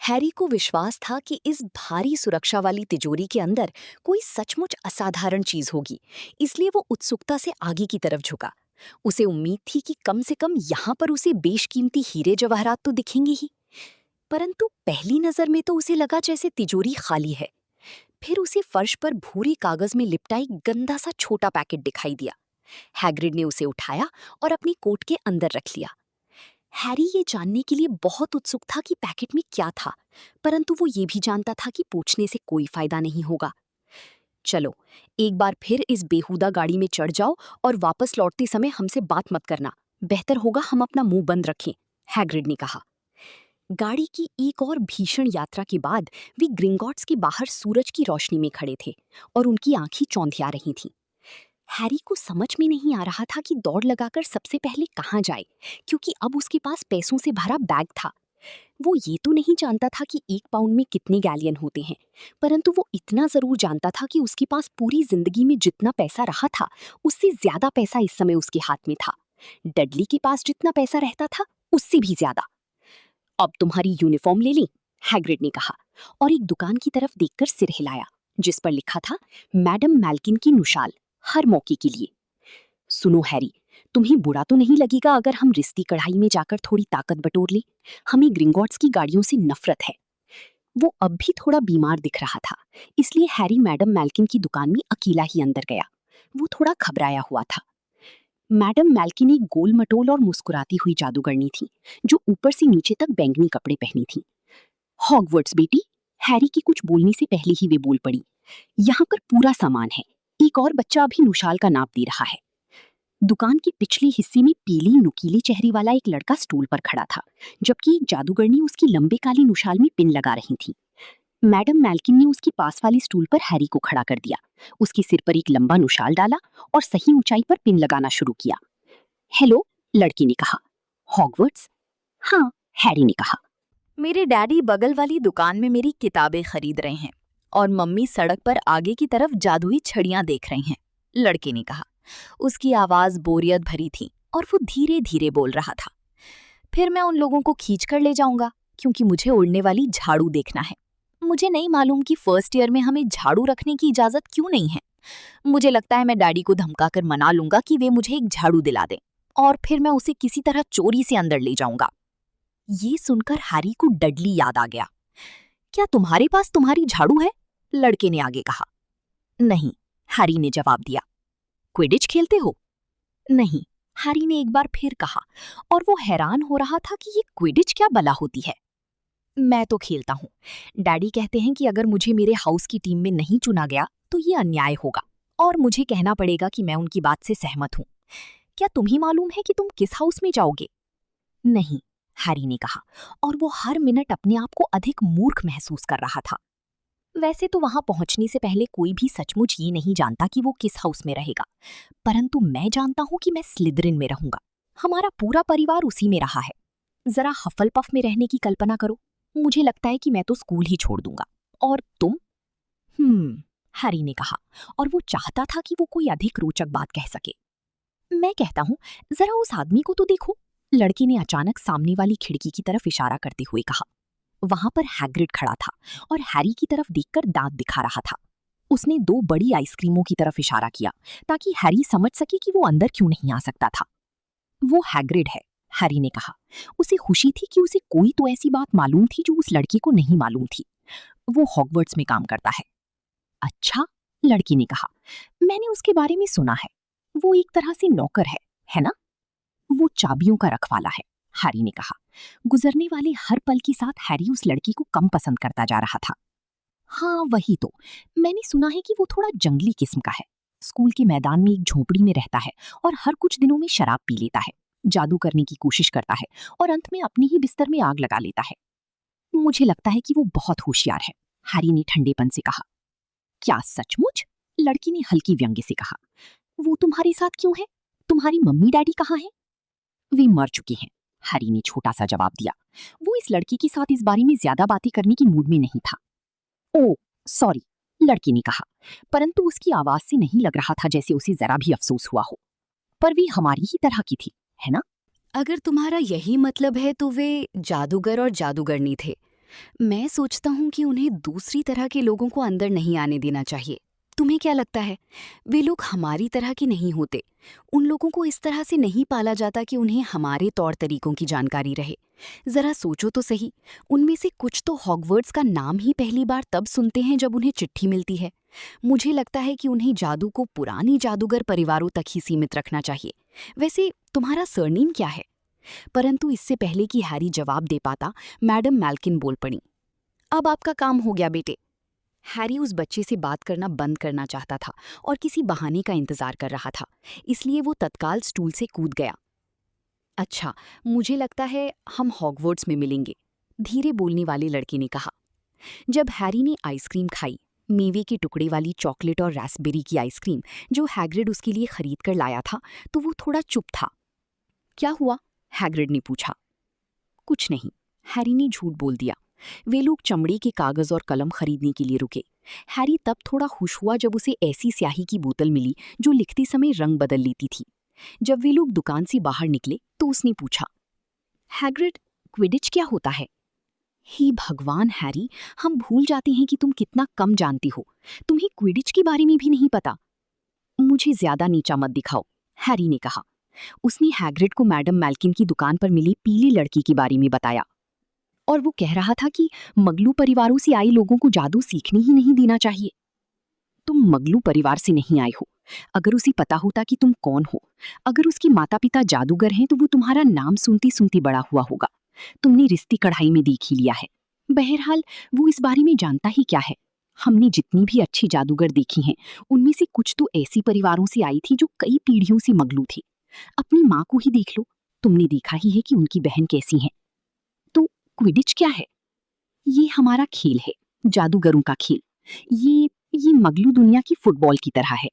हैरी को विश्वास था कि इस भारी सुरक्षा वाली तिजोरी के अंदर कोई सचमुच असाधारण चीज होगी, इसलिए वो उत्सुकता से आगे की तरफ झुका। उसे उम्मीद थी कि कम से कम यहाँ पर उसे बेशकीमती हीरे जवाहरात तो दिखेंगे ही, परंतु पहली नजर में तो उसे लगा जैसे तिजोरी खाली है। फिर उसे फर्श पर भूरे कागज में लिपटा एक गंदा सा छोटा पैकेट दिखाई दिया। हैग्रिड ने उसे उठाया और अपनी कोट के अंदर रख लिया। हैरी ये जानने के लिए बहुत उत्सुक था कि पैकेट में क्या था, परंतु वो ये भी जानता था कि पूछने से कोई फायदा नहीं होगा। चलो, एक बार फिर इस बेहुदा गाड़ी में चढ़ जाओ और वापस लौटते समय हमसे बात मत करना। बेहतर होगा हम अपना मुंह बंद रखें, हैग्रिड ने कहा। गाड़ी की एक और भीषण यात्रा के बाद वे ग्रिंगॉट्स के बाहर सूरज की रोशनी में खड़े थे और उनकी आंखें चौंधिया रही थीं। हैरी को समझ में नहीं आ रहा था कि दौड़ लगाकर सबसे पहले कहाँ जाए, क्योंकि अब उसके पास पैसों से भरा बैग था। वो ये तो नहीं जानता था कि 1 पाउंड में कितने गैलियन होते हैं, परंतु वो इतना जरूर जानता था कि उसके पास पूरी जिंदगी में जितना पैसा रहा था उससे ज्यादा पैसा इस समय उसके हाथ में था। डडली के पास जितना पैसा रहता था उससे भी ज्यादा। अब तुम्हारी यूनिफॉर्म ले ली, हैग्रिड ने कहा और एक दुकान की तरफ देखकर सिर हिलाया जिस पर लिखा था मैडम मैल्किन की नुशाल, हर मौके के लिए। सुनो हैरी, तुम्हें बुरा तो नहीं लगेगा अगर हम रिश्ती कढ़ाई में जाकर थोड़ी ताकत बटोर लें? हमें ग्रिंगॉट्स की गाड़ियों से नफरत है। वो अब भी थोड़ा बीमार दिख रहा था, इसलिए हैरी मैडम मैल्किन की दुकान में अकेला ही अंदर गया। वो थोड़ा घबराया हुआ था। मैडम मैल्किन एक गोल मटोल और मुस्कुराती हुई जादूगरनी थी जो ऊपर से नीचे तक बैंगनी कपड़े पहनी थी। हॉगवर्ट्स बेटी, हैरी की कुछ बोलने से पहले ही वे बोल पड़ी, यहाँ पर पूरा सामान है। एक और बच्चा अभी नुशाल का नाप दे रहा है। दुकान के पिछले हिस्से में पीली नुकीले चेहरे वाला एक लड़का स्टूल पर खड़ा था, जबकि एक जादूगरनी उसकी लंबे काली नुशाल में पिन लगा रही थी। मैडम मैल्किन ने उसकी पास वाली स्टूल पर हैरी को खड़ा कर दिया, उसके सिर पर एक लंबा नुशाल डाला और सही ऊंचाई पर पिन लगाना शुरू किया। हेलो, लड़की ने कहा। हॉगवर्ट्स? हाँ, हैरी ने कहा। मेरे डैडी बगल वाली दुकान में मेरी किताबें खरीद रहे हैं और मम्मी सड़क पर आगे की तरफ जादुई छड़ियां देख रही हैं, लड़के ने कहा। उसकी आवाज बोरियत भरी थी और वो धीरे धीरे बोल रहा था। फिर मैं उन लोगों को खींच कर ले जाऊंगा क्योंकि मुझे उड़ने वाली झाड़ू देखना है। मुझे नहीं मालूम कि फर्स्ट ईयर में हमें झाड़ू रखने की इजाजत क्यों नहीं है। मुझे लगता है मैं डैडी को धमकाकर मना लूंगा कि वे मुझे एक झाड़ू दिला दें और फिर मैं उसे किसी तरह चोरी से अंदर ले जाऊंगा। ये सुनकर हैरी को डडली याद आ गया। क्या तुम्हारे पास तुम्हारी झाड़ू है? लड़के ने आगे कहा। नहीं, हैरी ने जवाब दिया। क्विडिच खेलते हो? नहीं, हैरी ने एक बार फिर कहा और वो हैरान हो रहा था कि ये क्विडिच क्या बला होती है। मैं तो खेलता हूँ। डैडी कहते हैं कि अगर मुझे मेरे हाउस की टीम में नहीं चुना गया तो ये अन्याय होगा और मुझे कहना पड़ेगा कि मैं उनकी बात से सहमत हूँ। क्या तुम्हें मालूम है कि तुम किस हाउस में जाओगे? नहीं, हैरी ने कहा और वो हर मिनट अपने आप को अधिक मूर्ख महसूस कर रहा था। वैसे तो वहां पहुंचने से पहले कोई भी सचमुच ये नहीं जानता कि वो किस हाउस में रहेगा, परंतु मैं जानता हूं कि मैं स्लिदरिन में रहूंगा। हमारा पूरा परिवार उसी में रहा है। जरा हफलपफ में रहने की कल्पना करो। मुझे लगता है कि मैं तो स्कूल ही छोड़ दूंगा। और तुम? हैरी ने कहा और वो चाहता था कि वो कोई अधिक रोचक बात कह सके। मैं कहता हूं, जरा उस आदमी को तो देखो, लड़की ने अचानक सामने वाली खिड़की की तरफ इशारा करते हुए कहा। वहां पर हैग्रिड खड़ा था और हैरी की तरफ देखकर दांत दिखा रहा था। उसने 2 बड़ी आइसक्रीमों की तरफ इशारा किया ताकि हैरी समझ सके कि वो अंदर क्यों नहीं आ सकता था। वो हैग्रिड है, हैरी ने कहा। उसे खुशी थी कि उसे कोई तो ऐसी बात मालूम थी जो उस लड़की को नहीं मालूम थी। वो हॉगवर्ट्स में काम करता है। अच्छा, लड़की ने कहा। मैंने उसके बारे में सुना है। वो एक तरह से नौकर है ना? वो चाबियों का रखवाला है, हैरी ने कहा। गुजरने वाले हर पल के साथ हैरी उस लड़की को कम पसंद करता जा रहा था। हाँ, वही तो। मैंने सुना है कि वो थोड़ा जंगली किस्म का है। स्कूल के मैदान में एक झोपड़ी में रहता है और हर कुछ दिनों में शराब पी लेता है, जादू करने की कोशिश करता है और अंत में अपनी ही बिस्तर में आग लगा लेता है। मुझे लगता है कि वो बहुत होशियार है, हैरी ने ठंडेपन से कहा। क्या सचमुच? लड़की ने हल्की व्यंग्य से कहा। वो तुम्हारे साथ क्यों है? तुम्हारी मम्मी डैडी कहाँ हैं? वे मर चुके हैं, हैरी ने छोटा सा जवाब दिया। वो इस लड़की के साथ इस बारे में ज्यादा बातें करने की मूड में नहीं था। ओह, सॉरी, लड़की ने कहा, परंतु उसकी आवाज से नहीं लग रहा था जैसे उसे जरा भी अफसोस हुआ हो। पर वे हमारी ही तरह की थी, है ना? अगर तुम्हारा यही मतलब है तो वे जादूगर और जादूगरनी थे। मैं सोचता हूँ कि उन्हें दूसरी तरह के लोगों को अंदर नहीं आने देना चाहिए। तुम्हें क्या लगता है? वे लोग हमारी तरह के नहीं होते। उन लोगों को इस तरह से नहीं पाला जाता कि उन्हें हमारे तौर तरीकों की जानकारी रहे। जरा सोचो तो सही, उनमें से कुछ तो हॉगवर्ट्स का नाम ही पहली बार तब सुनते हैं जब उन्हें चिट्ठी मिलती है। मुझे लगता है कि उन्हें जादू को पुरानी जादूगर परिवारों तक ही सीमित रखना चाहिए। वैसे तुम्हारा सरनेम क्या है? परंतु इससे पहले कि हैरी जवाब दे पाता, मैडम मैल्किन बोल पड़ी। अब आपका काम हो गया बेटे। हैरी उस बच्चे से बात करना बंद करना चाहता था और किसी बहाने का इंतजार कर रहा था, इसलिए वो तत्काल स्टूल से कूद गया। अच्छा, मुझे लगता है हम हॉगवर्ट्स में मिलेंगे, धीरे बोलने वाले लड़के ने कहा। जब हैरी ने आइसक्रीम खाई, मेवे के टुकड़े वाली चॉकलेट और रास्पबेरी की आइसक्रीम जो हैग्रिड उसके लिए खरीद कर लाया था, तो वो थोड़ा चुप था। क्या हुआ? हैग्रिड ने पूछा। कुछ नहीं, हैरी ने झूठ बोल दिया। वे लोग चमड़े के कागज और कलम खरीदने के लिए रुके। हैरी तब थोड़ा खुश हुआ जब उसे ऐसी स्याही की बोतल मिली जो लिखते समय रंग बदल लेती थी। जब वे लोग दुकान से बाहर निकले तो उसने पूछा, हैग्रिड, क्विडिच क्या होता है? हे भगवान हैरी, हम भूल जाते हैं कि तुम कितना कम जानती हो। तुम्हें क्विडिच के बारे में भी नहीं पता। मुझे ज्यादा नीचा मत दिखाओ, हैरी ने कहा। उसने हैग्रिड को मैडम मैल्किन की दुकान पर मिली पीली लड़की के बारे में बताया और वो कह रहा था कि मगलू परिवारों से आई लोगों को जादू सीखने ही नहीं देना चाहिए। तुम मगलू परिवार से नहीं आए हो। अगर उसे पता होता कि तुम कौन हो, अगर उसके माता पिता जादूगर हैं, तो वो तुम्हारा नाम सुनती सुनती बड़ा हुआ होगा। तुमने रिश्ती कढ़ाई में देख ही लिया है। बहरहाल, वो इस बारे में जानता ही क्या है। हमने जितनी भी अच्छी जादूगर देखी हैं, उनमें से कुछ तो ऐसी परिवारों से आई थी जो कई पीढ़ियों से मगलू थी। अपनी माँ को ही देख लो, तुमने देखा ही है कि उनकी बहन कैसी है। तो क्विडिच क्या है? ये हमारा खेल है, जादूगरों का खेल। ये मगलू दुनिया की फुटबॉल की तरह है।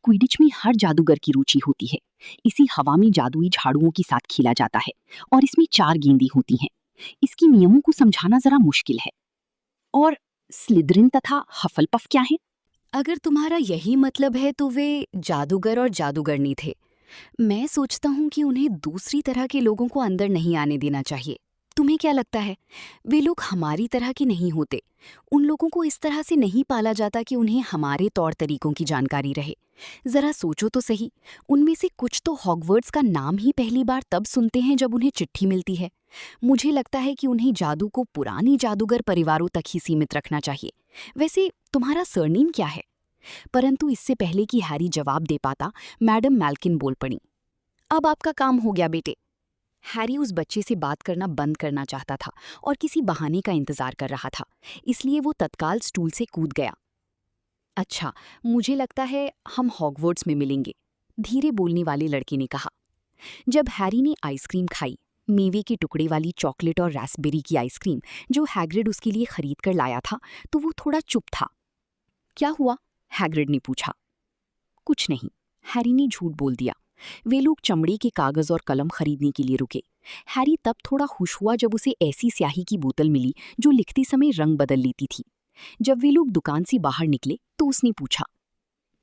क्विडिच में हर जादूगर की रुचि होती है। इसी हवा में जादुई झाड़ुओं के साथ खेला जाता है और इसमें 4 गेंदें होती हैं। इसके नियमों को समझाना जरा मुश्किल है। और स्लिदरिन तथा हफलपफ क्या है? अगर तुम्हारा यही मतलब है तो वे जादूगर और जादूगरनी थे। मैं सोचता हूँ कि उन्हें दूसरी तरह के लोगों को अंदर नहीं आने देना चाहिए। तुम्हें क्या लगता है? वे लोग हमारी तरह के नहीं होते। उन लोगों को इस तरह से नहीं पाला जाता कि उन्हें हमारे तौर तरीकों की जानकारी रहे। जरा सोचो तो सही, उनमें से कुछ तो हॉगवर्ट्स का नाम ही पहली बार तब सुनते हैं जब उन्हें चिट्ठी मिलती है। मुझे लगता है कि उन्हें जादू को पुरानी जादूगर परिवारों तक ही सीमित रखना चाहिए। वैसे तुम्हारा सरनेम क्या है? परंतु इससे पहले कि हैरी जवाब दे पाता, मैडम मैल्किन बोल पड़ी। अब आपका काम हो गया बेटे। हैरी उस बच्चे से बात करना बंद करना चाहता था और किसी बहाने का इंतजार कर रहा था, इसलिए वो तत्काल स्टूल से कूद गया। अच्छा, मुझे लगता है हम हॉगवर्ट्स में मिलेंगे, धीरे बोलने वाले लड़के ने कहा। जब हैरी ने आइसक्रीम खाई, मेवे के टुकड़े वाली चॉकलेट और रास्पबेरी की आइसक्रीम जो हैग्रिड उसके लिए खरीद कर लाया था, तो वो थोड़ा चुप था। क्या हुआ? हैग्रिड ने पूछा। कुछ नहीं, हैरी ने झूठ बोल दिया। वे लोग चमड़े के कागज और कलम खरीदने के लिए रुके। हैरी तब थोड़ा खुश हुआ जब उसे ऐसी स्याही की बोतल मिली जो लिखते समय रंग बदल लेती थी। जब वे लोग दुकान से बाहर निकले तो उसने पूछा,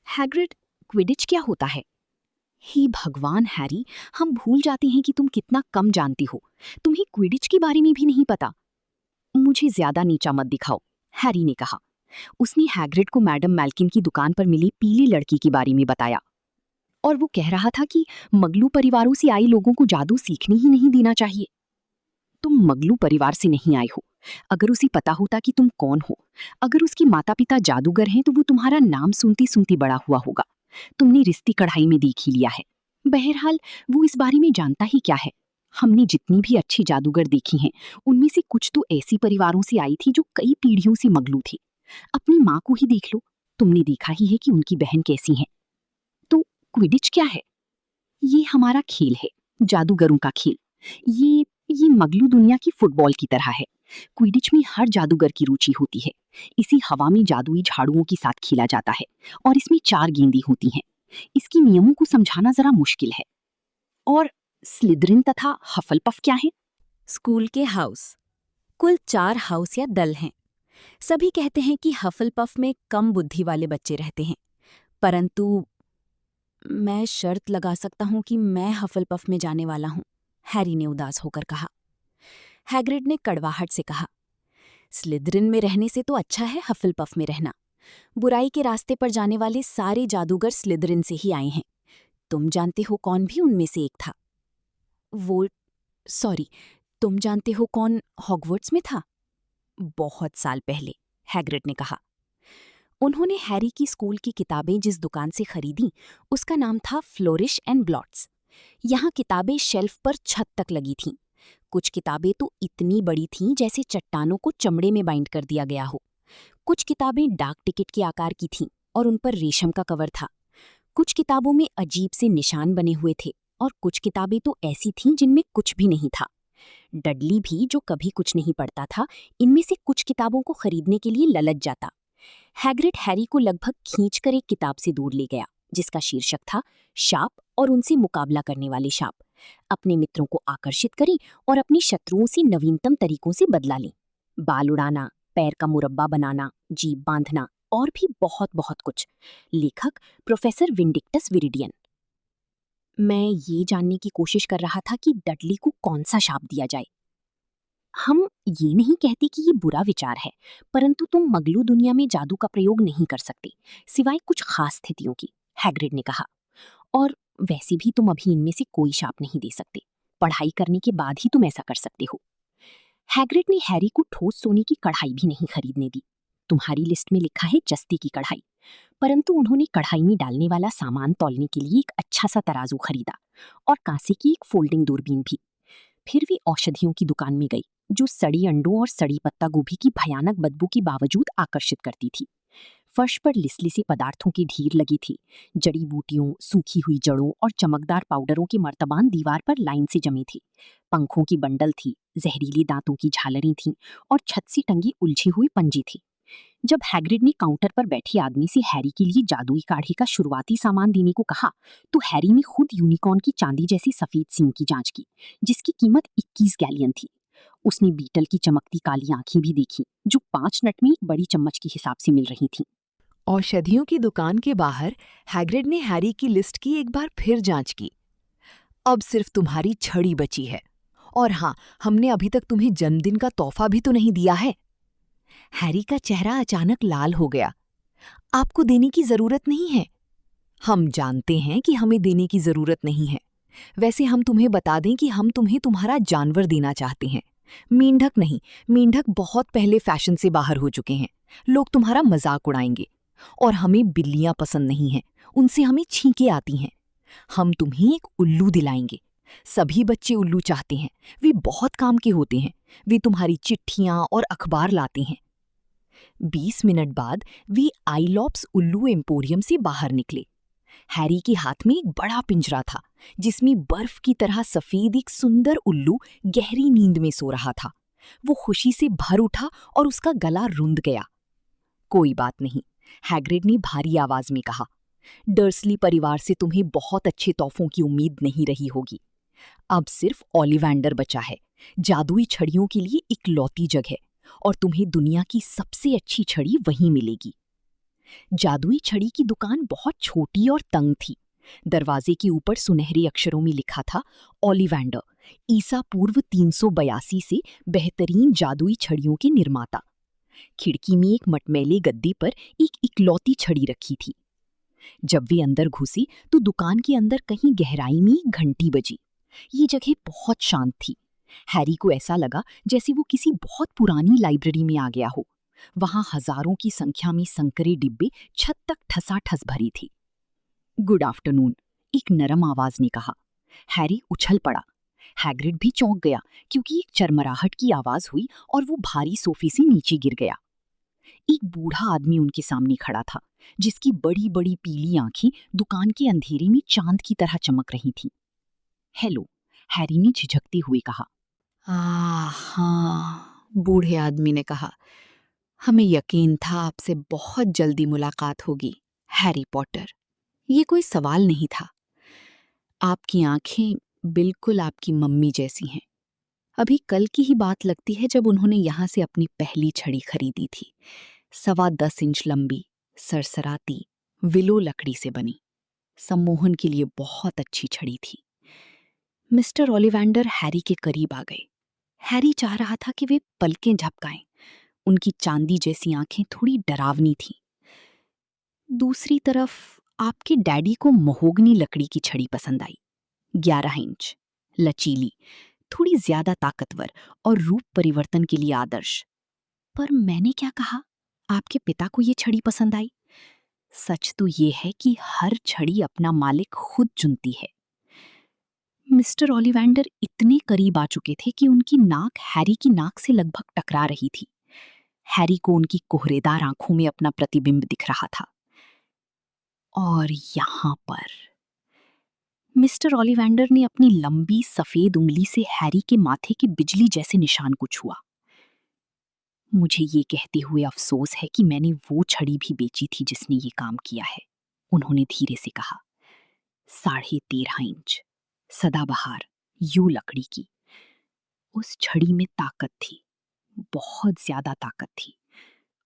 हैग्रिड, क्विडिच क्या होता है? हे भगवान हैरी, हम भूल जाते हैं कि तुम कितना कम जानती हो। तुम्हें क्विडिच के बारे में भी नहीं पता। मुझे ज्यादा नीचा मत दिखाओ, हैरी ने कहा। उसने हैग्रिड को मैडम मैल्किन की दुकान पर मिली पीली लड़की के बारे में बताया और वो कह रहा था कि मगलू परिवारों से आई लोगों को जादू सीखने ही नहीं देना चाहिए। तुम मगलू परिवार से नहीं आए हो। अगर उसे पता होता कि तुम कौन हो, अगर उसके माता पिता जादूगर हैं, तो वो तुम्हारा नाम सुनती सुनती बड़ा हुआ होगा। तुमने रिश्ती कढ़ाई में देख ही लिया है। बहरहाल वो इस बारे में जानता ही क्या है। हमने जितनी भी अच्छी जादूगर देखी हैं, उनमें से कुछ तो ऐसी परिवारों से आई थी जो कई पीढ़ियों से मगलू थी। अपनी माँ को ही देख लो, तुमने देखा ही है कि उनकी बहन कैसी है। तो क्विडिच क्या है? ये हमारा खेल है, जादूगरों का खेल। ये मगलू दुनिया की फुटबॉल की तरह है। क्विडिच में हर जादूगर की रुचि होती है। इसे हवा में जादुई झाड़ुओं के साथ खेला जाता है और इसमें 4 गेंदें होती हैं। इसके नियमों को समझाना जरा मुश्किल है। और स्लिदरिन तथा हफलपफ क्या है? स्कूल के हाउस। कुल 4 हाउस या दल हैं। सभी कहते हैं कि हफलपफ में कम बुद्धि वाले बच्चे रहते हैं, परंतु मैं शर्त लगा सकता हूं कि मैं हफलपफ में जाने वाला हूं, हैरी ने उदास होकर कहा। हैग्रिड ने कड़वाहट से कहा, स्लिदरिन में रहने से तो अच्छा है हफलपफ में रहना। बुराई के रास्ते पर जाने वाले सारे जादूगर स्लिदरिन से ही आए हैं। तुम जानते हो कौन भी उनमें से एक था? तुम जानते हो कौन हॉगवर्ट्स में था? बहुत साल पहले, हैग्रिड ने कहा। उन्होंने हैरी की स्कूल की किताबें जिस दुकान से खरीदी, उसका नाम था फ्लोरिश एंड ब्लॉट्स। यहाँ किताबें शेल्फ पर छत तक लगी थीं। कुछ किताबें तो इतनी बड़ी थीं जैसे चट्टानों को चमड़े में बाइंड कर दिया गया हो। कुछ किताबें डाक टिकट के आकार की थीं और उन पर रेशम का कवर था। कुछ किताबों में अजीब से निशान बने हुए थे और कुछ किताबें तो ऐसी थीं जिनमें कुछ भी नहीं था। डडली भी, जो कभी कुछ नहीं पढ़ता था, इनमें से कुछ किताबों को खरीदने के लिए ललच जाता। हैग्रिड हैरी को लगभग खींचकर एक किताब से दूर ले गया जिसका शीर्षक था शाप और उनसे मुकाबला करने वाले शाप। अपने मित्रों को आकर्षित करें और अपने शत्रुओं से नवीनतम तरीकों से बदला लें। बाल उड़ाना, पैर का मुरब्बा बनाना, जीभ बांधना और भी बहुत बहुत कुछ। लेखक प्रोफेसर विंडिक्टस विरिडियन। मैं ये जानने की कोशिश कर रहा था कि डडली को कौन सा शाप दिया जाए। हम ये नहीं कहते कि ये बुरा विचार है, परंतु तुम मगलू दुनिया में जादू का प्रयोग नहीं कर सकते, सिवाय कुछ खास स्थितियों की, हैग्रिड ने कहा। और वैसे भी तुम अभी इनमें से कोई शाप नहीं दे सकते। पढ़ाई करने के बाद ही तुम ऐसा कर सकते हो। हैग्रिड ने हैरी को ठोस सोने की कढ़ाई भी नहीं खरीदने दी। तुम्हारी लिस्ट में लिखा है जस्ती की कढ़ाई, परंतु उन्होंने कढ़ाई में डालने वाला सामान तौलने के लिए एक अच्छा सा तराजू खरीदा और कांसे की एक फोल्डिंग दूरबीन भी। फिर वे औषधियों की दुकान में गई, जो सड़ी अंडों और सड़ी पत्ता गोभी की भयानक बदबू के बावजूद आकर्षित करती थी। फर्श पर लिसलिसे पदार्थों की ढेर लगी थी। जड़ी बूटियों, सूखी हुई जड़ों और चमकदार पाउडरों के मर्तबान दीवार पर लाइन से जमे थे। पंखों की बंडल थी, जहरीले दांतों की झालरें थीं और छत से टंगी उलझी हुई पंजे थी। जब हैग्रिड ने काउंटर पर बैठे आदमी से हैरी के लिए जादुई काढ़े का शुरुआती सामान देने को कहा, तो हैरी ने खुद यूनिकॉर्न की चांदी जैसी सफेद सींग की जांच की, जिसकी कीमत 21 गैलियन थी। उसने बीटल की चमकती काली आंखें भी देखी, जो 5 नट में एक बड़ी चम्मच के हिसाब से मिल रही थीं। औषधियों की दुकान के बाहर हैग्रिड ने हैरी की लिस्ट की एक बार फिर जांच की। अब सिर्फ तुम्हारी छड़ी बची है। और हाँ, हमने अभी तक तुम्हें जन्मदिन का तोहफा भी तो नहीं दिया है। हैरी का चेहरा अचानक लाल हो गया। आपको देने की जरूरत नहीं है। हम जानते हैं कि हमें देने की जरूरत नहीं है। वैसे हम तुम्हें बता दें कि हम तुम्हें तुम्हारा जानवर देना चाहते हैं। मेंढक नहीं, मेंढक बहुत पहले फैशन से बाहर हो चुके हैं। लोग तुम्हारा मजाक उड़ाएंगे। और हमें बिल्लियां पसंद नहीं हैं, उनसे हमें छींकें आती हैं। हम तुम्हें एक उल्लू दिलाएंगे। सभी बच्चे उल्लू चाहते हैं, वे बहुत काम के होते हैं। वे तुम्हारी चिट्ठियां और अखबार लाते हैं। 20 मिनट बाद वे आइलॉप्स उल्लू एम्पोरियम से बाहर निकले। हैरी के हाथ में एक बड़ा पिंजरा था, जिसमें बर्फ की तरह सफेद एक सुंदर उल्लू गहरी नींद में सो रहा था। वो खुशी से भर उठा और उसका गला रुंध गया। कोई बात नहीं, हैग्रिड ने भारी आवाज में कहा। डर्सली परिवार से तुम्हें बहुत अच्छे तोहफों की उम्मीद नहीं रही होगी। अब सिर्फ ओलिवेंडर बचा है, जादुई छड़ियों के लिए इकलौती जगह, और तुम्हें दुनिया की सबसे अच्छी छड़ी वहीं मिलेगी। जादुई छड़ी की दुकान बहुत छोटी और तंग थी। दरवाजे के ऊपर सुनहरे अक्षरों में लिखा था, ओलिवेंडर, ईसा पूर्व 382 से बेहतरीन जादुई छड़ियों के निर्माता। खिड़की में एक मटमैले गद्दे पर एक इकलौती छड़ी रखी थी। जब वे अंदर घुसी तो दुकान के अंदर कहीं गहराई में एक घंटी बजी। ये जगह बहुत शांत थी। हैरी को ऐसा लगा जैसे वो किसी बहुत पुरानी लाइब्रेरी में आ गया हो। वहां हजारों की संख्या में संकरे डिब्बे छत तक ठसाठस भरी थी। गुड आफ्टरनून, एक नरम आवाज ने कहा। हैरी उछल पड़ा। हैग्रिड भी चौंक गया क्योंकि एक चरमराहट की आवाज हुई और वो भारी सोफे से नीचे गिर गया। एक बूढ़ा आदमी उनके सामने खड़ा था, जिसकी बड़ी बड़ी पीली आंखें दुकान के अंधेरे में चांद की तरह चमक रही थीं। हेलो, हैरी ने झिझकते हुए कहा। हाँ, बूढ़े आदमी ने कहा। हमें यकीन था आपसे बहुत जल्दी मुलाकात होगी, हैरी पॉटर। ये कोई सवाल नहीं था। आपकी आंखें बिल्कुल आपकी मम्मी जैसी हैं। अभी कल की ही बात लगती है जब उन्होंने यहाँ से अपनी पहली छड़ी खरीदी थी। 10.25 इंच लंबी, सरसराती, विलो लकड़ी से बनी। सम्मोहन के लिए बहुत अच्छी छड़ी थी। मिस्टर ओलिवेंडर हैरी के करीब आ गए। हैरी चाह रहा था कि वे पलकें झपकाएं। उनकी चांदी जैसी आंखें थोड़ी डरावनी थीं। दूसरी तरफ आपके डैडी को महोगनी लकड़ी की छड़ी पसंद आई। 11 इंच, लचीली, थोड़ी ज्यादा ताकतवर और रूप परिवर्तन के लिए आदर्श। पर मैंने क्या कहा? आपके पिता को ये छड़ी पसंद आई। सच तो ये है कि हर छड़ी अपना मालिक खुद चुनती है। मिस्टर ओलिवेंडर इतने करीब आ चुके थे कि उनकी नाक हैरी की नाक से लगभग टकरा रही थी। हैरी को उनकी कोहरेदार आंखों में अपना प्रतिबिंब दिख रहा था। और यहां पर मिस्टर ओलिवेंडर ने अपनी लंबी सफेद उंगली से हैरी के माथे के बिजली जैसे निशान को छुआ। मुझे ये कहते हुए अफसोस है कि मैंने वो छड़ी भी बेची थी जिसने ये काम किया है, उन्होंने धीरे से कहा। 13.5 इंच, सदाबहार, यू लकड़ी की। उस छड़ी में ताकत थी, बहुत ज्यादा ताकत थी।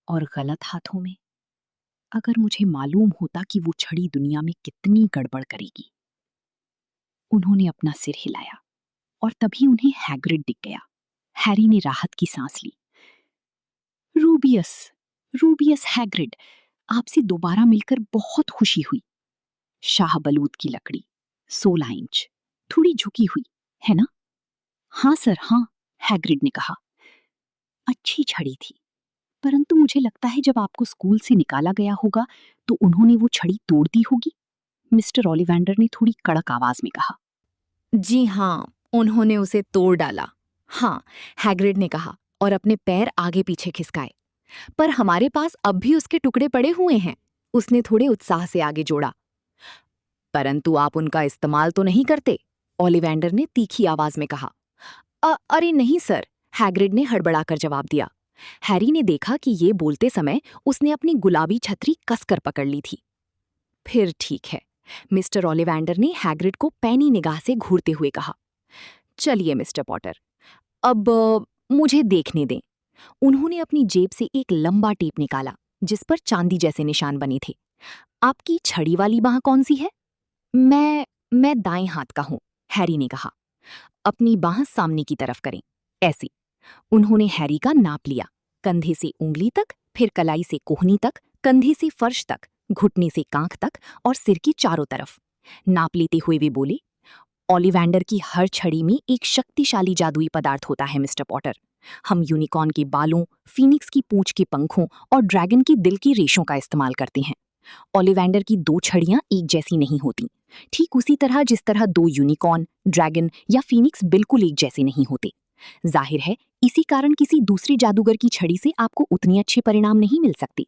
और गलत हाथों में, अगर मुझे मालूम होता कि वो छड़ी दुनिया में कितनी गड़बड़ करेगी। उन्होंने अपना सिर हिलाया और तभी उन्हें हैग्रिड दिख गया। हैरी ने राहत की सांस ली। रूबियस, रूबियस हैग्रिड, आपसे दोबारा मिलकर बहुत खुशी हुई। शाहबलूत की लकड़ी, 16 इंच, थोड़ी झुकी हुई, है ना? हाँ सर, हाँ, हैग्रिड ने कहा। अच्छी छड़ी थी, परंतु मुझे लगता है जब आपको स्कूल से निकाला गया होगा तो उन्होंने वो छड़ी तोड़ दी होगी, मिस्टर ओलिवेंडर ने थोड़ी कड़क आवाज में कहा। जी हाँ, उन्होंने उसे तोड़ डाला। हाँ, हैग्रिड ने कहा और अपने पैर आगे पीछे खिसकाए। पर हमारे पास अब भी उसके टुकड़े पड़े हुए हैं, उसने थोड़े उत्साह से आगे जोड़ा। परंतु आप उनका इस्तेमाल तो नहीं करते, ओलिवेंडर ने तीखी आवाज में कहा। अरे नहीं सर, हैग्रिड ने हड़बड़ाकर जवाब दिया। हैरी ने देखा कि ये बोलते समय उसने अपनी गुलाबी छतरी कसकर पकड़ ली थी। फिर ठीक है, मिस्टर ओलिवेंडर ने हैग्रिड को पैनी निगाह से घूरते हुए कहा। चलिए मिस्टर पॉटर, अब मुझे देखने दें। उन्होंने अपनी जेब से एक लंबा टेप निकाला जिस पर चांदी जैसे निशान बने थे। आपकी छड़ी वाली बांह कौन सी है? मैं दाएं हाथ का हूं, हैरी ने कहा। अपनी बांह सामने की तरफ करें, ऐसी। उन्होंने हैरी का नाप लिया, कंधे से उंगली तक, फिर कलाई से कोहनी तक, कंधे से फर्श तक, घुटने से कांख तक और सिर की चारों तरफ। नाप लेते हुए वे बोले, ओलिवेंडर की हर छड़ी में एक शक्तिशाली जादुई पदार्थ होता है मिस्टर पॉटर। हम यूनिकॉर्न के बालों, फीनिक्स की पूंछ के पंखों और ड्रैगन की दिल की रेशों का इस्तेमाल करते हैं। ओलिवेंडर की 2 छड़ियां एक जैसी नहीं होती, ठीक उसी तरह जिस तरह 2 यूनिकॉर्न, ड्रैगन या फीनिक्स बिल्कुल एक जैसे नहीं होते। जाहिर है, इसी कारण किसी दूसरे जादूगर की छड़ी से आपको उतने अच्छे परिणाम नहीं मिल सकते।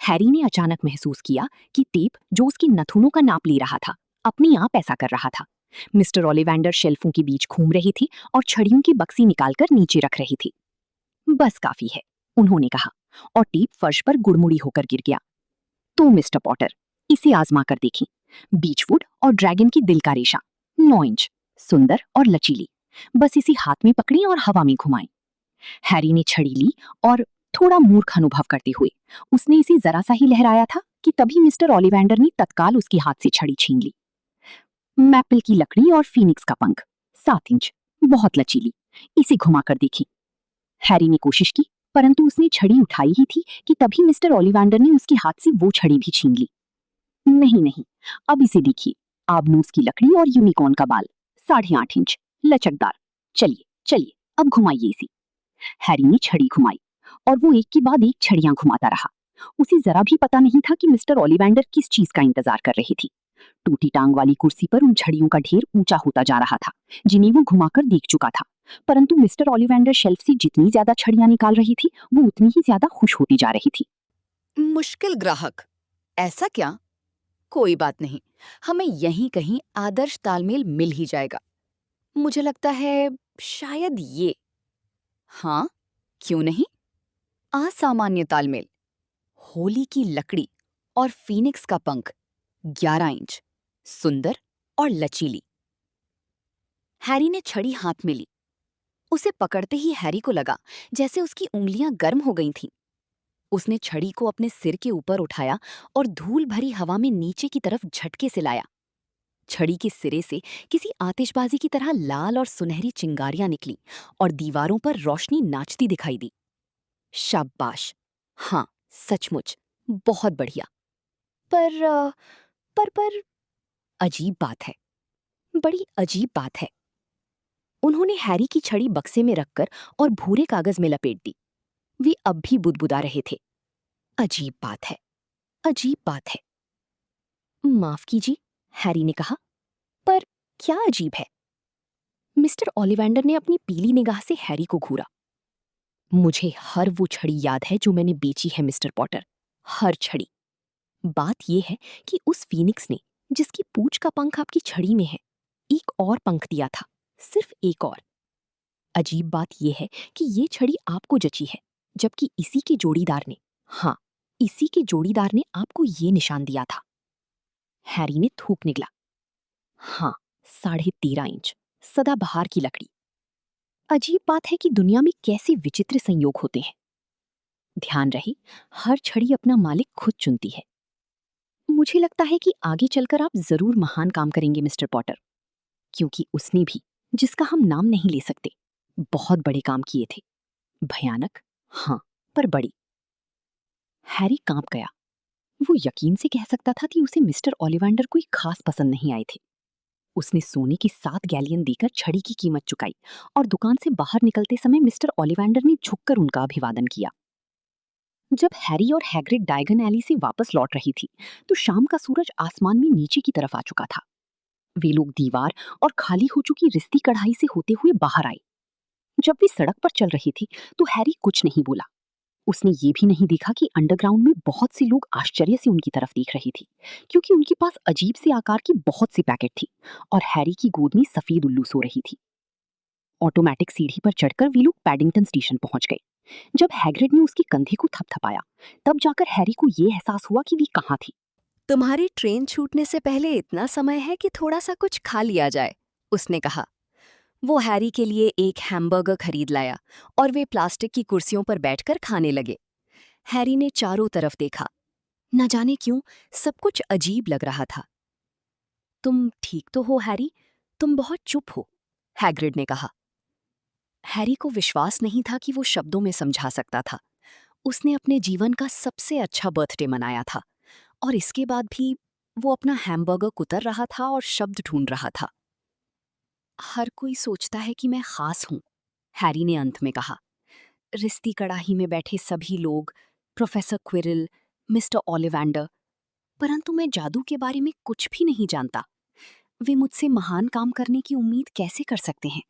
हैरी ने अचानक महसूस किया कि टेप जो उसकी नथुनों का नाप ले रहा था, अपने आप ऐसा कर रहा था। मिस्टर ओलिवेंडर शेल्फों के बीच घूम रहे थे और छड़ियों की बक्सी निकालकर नीचे रख रहे थे। बस काफी है, उन्होंने कहा, और टेप फर्श पर गुड़मुड़ी होकर गिर गया। तो मिस्टर पॉटर, इसे आजमा कर देखें। बीचवुड और ड्रैगन की दिल का रेशा, 9 इंच, सुंदर और लचीली। बस इसी हाथ में पकड़ें और हवा में घुमाएं। हैरी ने छड़ी ली और थोड़ा मूर्ख अनुभव करते हुए उसने इसे जरा सा ही लहराया था कि तभी मिस्टर ओलिवेंडर ने तत्काल उसके हाथ से छड़ी छीन ली। मैपल की लकड़ी और फीनिक्स का पंख, 7 इंच, बहुत लचीली। इसे घुमाकर देखी। हैरी ने कोशिश की, परंतु उसने छड़ी उठाई ही थी कि तभी मिस्टर ओलिवेंडर ने उसके हाथ से वो छड़ी भी छीन ली। नहीं नहीं, अब इसे देखिए, आबनूस की लकड़ी और यूनिकॉर्न का बाल, 8.5 इंच, लचकदार। चलिए चलिए, अब घुमाइए इसे। हैरी ने छड़ी घुमाई और वो एक के बाद एक छड़ियां घुमाता रहा। उसे जरा भी पता नहीं था कि मिस्टर ओलिवेंडर किस चीज का इंतजार कर रही थी। टूटी टांग वाली कुर्सी पर उन छड़ियों का ढेर ऊंचा होता जा रहा था, जिन्हें वो घुमाकर देख चुका था। परंतु मिस्टर ओलिवेंडर शेल्फ से जितनी ज्यादा छड़ियां निकाल रही थी, वो उतनी ही ज्यादा खुश होती जा रही थी। मुश्किल ग्राहक, ऐसा क्या? कोई बात नहीं, हमें यहीं कहीं आदर्श तालमेल मिल ही जाएगा। मुझे लगता है शायद ये। हाँ, क्यों नहीं? असामान्य तालमेल। होली की लकड़ी और फीनिक्स का पंख, 11 इंच, सुंदर और लचीली। हैरी ने छड़ी हाथ में ली। उसे पकड़ते ही हैरी को लगा जैसे उसकी उंगलियां गर्म हो गई थीं। उसने छड़ी को अपने सिर के ऊपर उठाया और धूल भरी हवा में नीचे की तरफ झटके से लाया। छड़ी के सिरे से किसी आतिशबाजी की तरह लाल और सुनहरी चिंगारियां निकली और दीवारों पर रोशनी नाचती दिखाई दी। शाबाश! हाँ, सचमुच बहुत बढ़िया। पर पर अजीब बात है, बड़ी अजीब बात है। उन्होंने हैरी की छड़ी बक्से में रखकर और भूरे कागज में लपेट दी। वे अब भी बुदबुदा रहे थे। अजीब बात है, अजीब बात है। माफ कीजिए, हैरी ने कहा, पर क्या अजीब है? मिस्टर ओलिवेंडर ने अपनी पीली निगाह से हैरी को घूरा। मुझे हर वो छड़ी याद है जो मैंने बेची है मिस्टर पॉटर, हर छड़ी। बात यह है कि उस फीनिक्स ने, जिसकी पूंछ का पंख आपकी छड़ी में है, एक और पंख दिया था, सिर्फ एक और। अजीब बात यह है कि ये छड़ी आपको जची है, जबकि इसी के जोड़ीदार ने, हाँ, इसी के जोड़ीदार ने आपको ये निशान दिया था। हैरी ने थूक निकला। हाँ, 13.5 इंच, सदाबहार की लकड़ी। अजीब बात है कि दुनिया में कैसे विचित्र संयोग होते हैं। ध्यान रहे, हर छड़ी अपना मालिक खुद चुनती है। मुझे लगता है कि आगे चलकर आप जरूर महान काम करेंगे मिस्टर पॉटर, क्योंकि उसने भी, जिसका हम नाम नहीं ले सकते, बहुत बड़े काम किए थे। भयानक, हाँ, पर बड़ी। हैरी कांप गया। वो यकीन से कह सकता था कि उसे मिस्टर ओलिवेंडर कोई खास पसंद नहीं आए थे। उसने सोने की 7 गैलियन देकर छड़ी की कीमत चुकाई और दुकान से बाहर निकलते समय मिस्टर ओलिवेंडर ने झुककर उनका अभिवादन किया। जब हैरी और हैग्रिड डायगन एली से वापस लौट रही थी, तो शाम का सूरज आसमान में नीचे की तरफ आ चुका था। वे लोग दीवार और खाली हो चुकी रिश्ती कढ़ाई से होते हुए बाहर आए। जब वे सड़क पर चल रही थी, तो हैरी कुछ नहीं बोला। उसने ये भी नहीं देखा कि अंडरग्राउंड में बहुत से लोग आश्चर्य से उनकी तरफ देख रहे थे, क्योंकि उनके पास अजीब से आकार की बहुत सी पैकेट थी और हैरी की गोद में सफेद उल्लू सो रही थी। ऑटोमेटिक सीढ़ी पर चढ़कर वे लोग पैडिंगटन स्टेशन पहुंच गए। जब हैग्रिड ने उसके कंधे को थपथपाया, तब जाकर हैरी को ये एहसास हुआ कि वे कहाँ थी। तुम्हारी ट्रेन छूटने से पहले इतना समय है कि थोड़ा सा कुछ खा लिया जाए, उसने कहा। वो हैरी के लिए एक हैमबर्गर खरीद लाया और वे प्लास्टिक की कुर्सियों पर बैठकर खाने लगे। हैरी ने चारों तरफ देखा। न जाने क्यों सब कुछ अजीब लग रहा था। तुम ठीक तो हो हैरी? तुम बहुत चुप हो, हैग्रिड ने कहा। हैरी को विश्वास नहीं था कि वो शब्दों में समझा सकता था। उसने अपने जीवन का सबसे अच्छा बर्थडे मनाया था और इसके बाद भी वो अपना हैमबर्गर कुतर रहा था और शब्द ढूंढ रहा था। हर कोई सोचता है कि मैं खास हूं, हैरी ने अंत में कहा। रिश्ती कड़ाही में बैठे सभी लोग, प्रोफेसर क्विरल, मिस्टर ओलिवेंडर, परंतु मैं जादू के बारे में कुछ भी नहीं जानता। वे मुझसे महान काम करने की उम्मीद कैसे कर सकते हैं?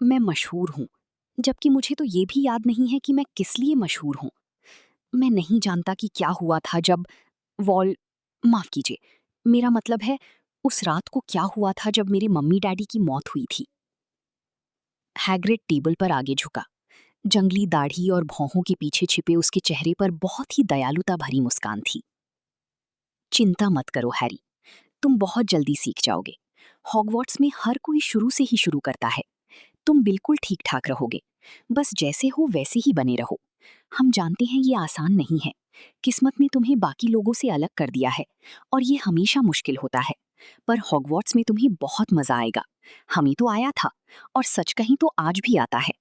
मैं मशहूर हूं, जबकि मुझे तो ये भी याद नहीं है कि मैं किस लिए मशहूर हूं। मैं नहीं जानता कि क्या हुआ था जब माफ कीजिए, मेरा मतलब है उस रात को क्या हुआ था जब मेरे मम्मी डैडी की मौत हुई थी। हैग्रिड टेबल पर आगे झुका। जंगली दाढ़ी और भौहों के पीछे छिपे उसके चेहरे पर बहुत ही दयालुता भरी मुस्कान थी। चिंता मत करो हैरी, तुम बहुत जल्दी सीख जाओगे। हॉगवर्ट्स में हर कोई शुरू से ही शुरू करता है। तुम बिल्कुल ठीक ठाक रहोगे। बस जैसे हो वैसे ही बने रहो। हम जानते हैं ये आसान नहीं है। किस्मत ने तुम्हें बाकी लोगों से अलग कर दिया है और ये हमेशा मुश्किल होता है। पर हॉगवर्ट्स में तुम्हें बहुत मजा आएगा। हमें तो आया था और सच कहीं तो आज भी आता है।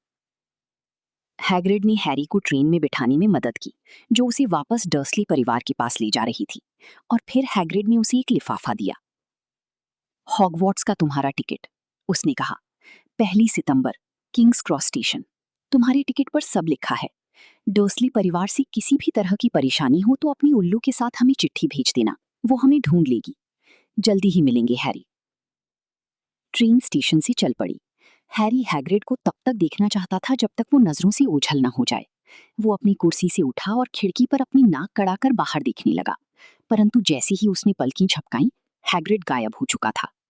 हैग्रिड ने हैरी को ट्रेन में बिठाने में मदद की, जो उसे वापस डर्सली परिवार के पास ले जा रही थी, और फिर हैग्रिड ने उसे एक लिफाफा दिया। हॉगवॉट्स का तुम्हारा टिकट, उसने कहा। 1 सितंबर, किंग्स क्रॉस स्टेशन। तुम्हारे टिकट पर सब लिखा है। डर्सली परिवार से किसी भी तरह की परेशानी हो तो अपनी उल्लू के साथ हमें चिट्ठी भेज देना, वो हमें ढूंढ लेगी। जल्दी ही मिलेंगे हैरी। ट्रेन स्टेशन से चल पड़ी। हैरी हैग्रिड को तब तक देखना चाहता था जब तक वो नजरों से ओझल न हो जाए। वो अपनी कुर्सी से उठा और खिड़की पर अपनी नाक कड़ाकर बाहर देखने लगा, परंतु जैसे ही उसने पलकें झपकाईं, हैग्रिड गायब हो चुका था।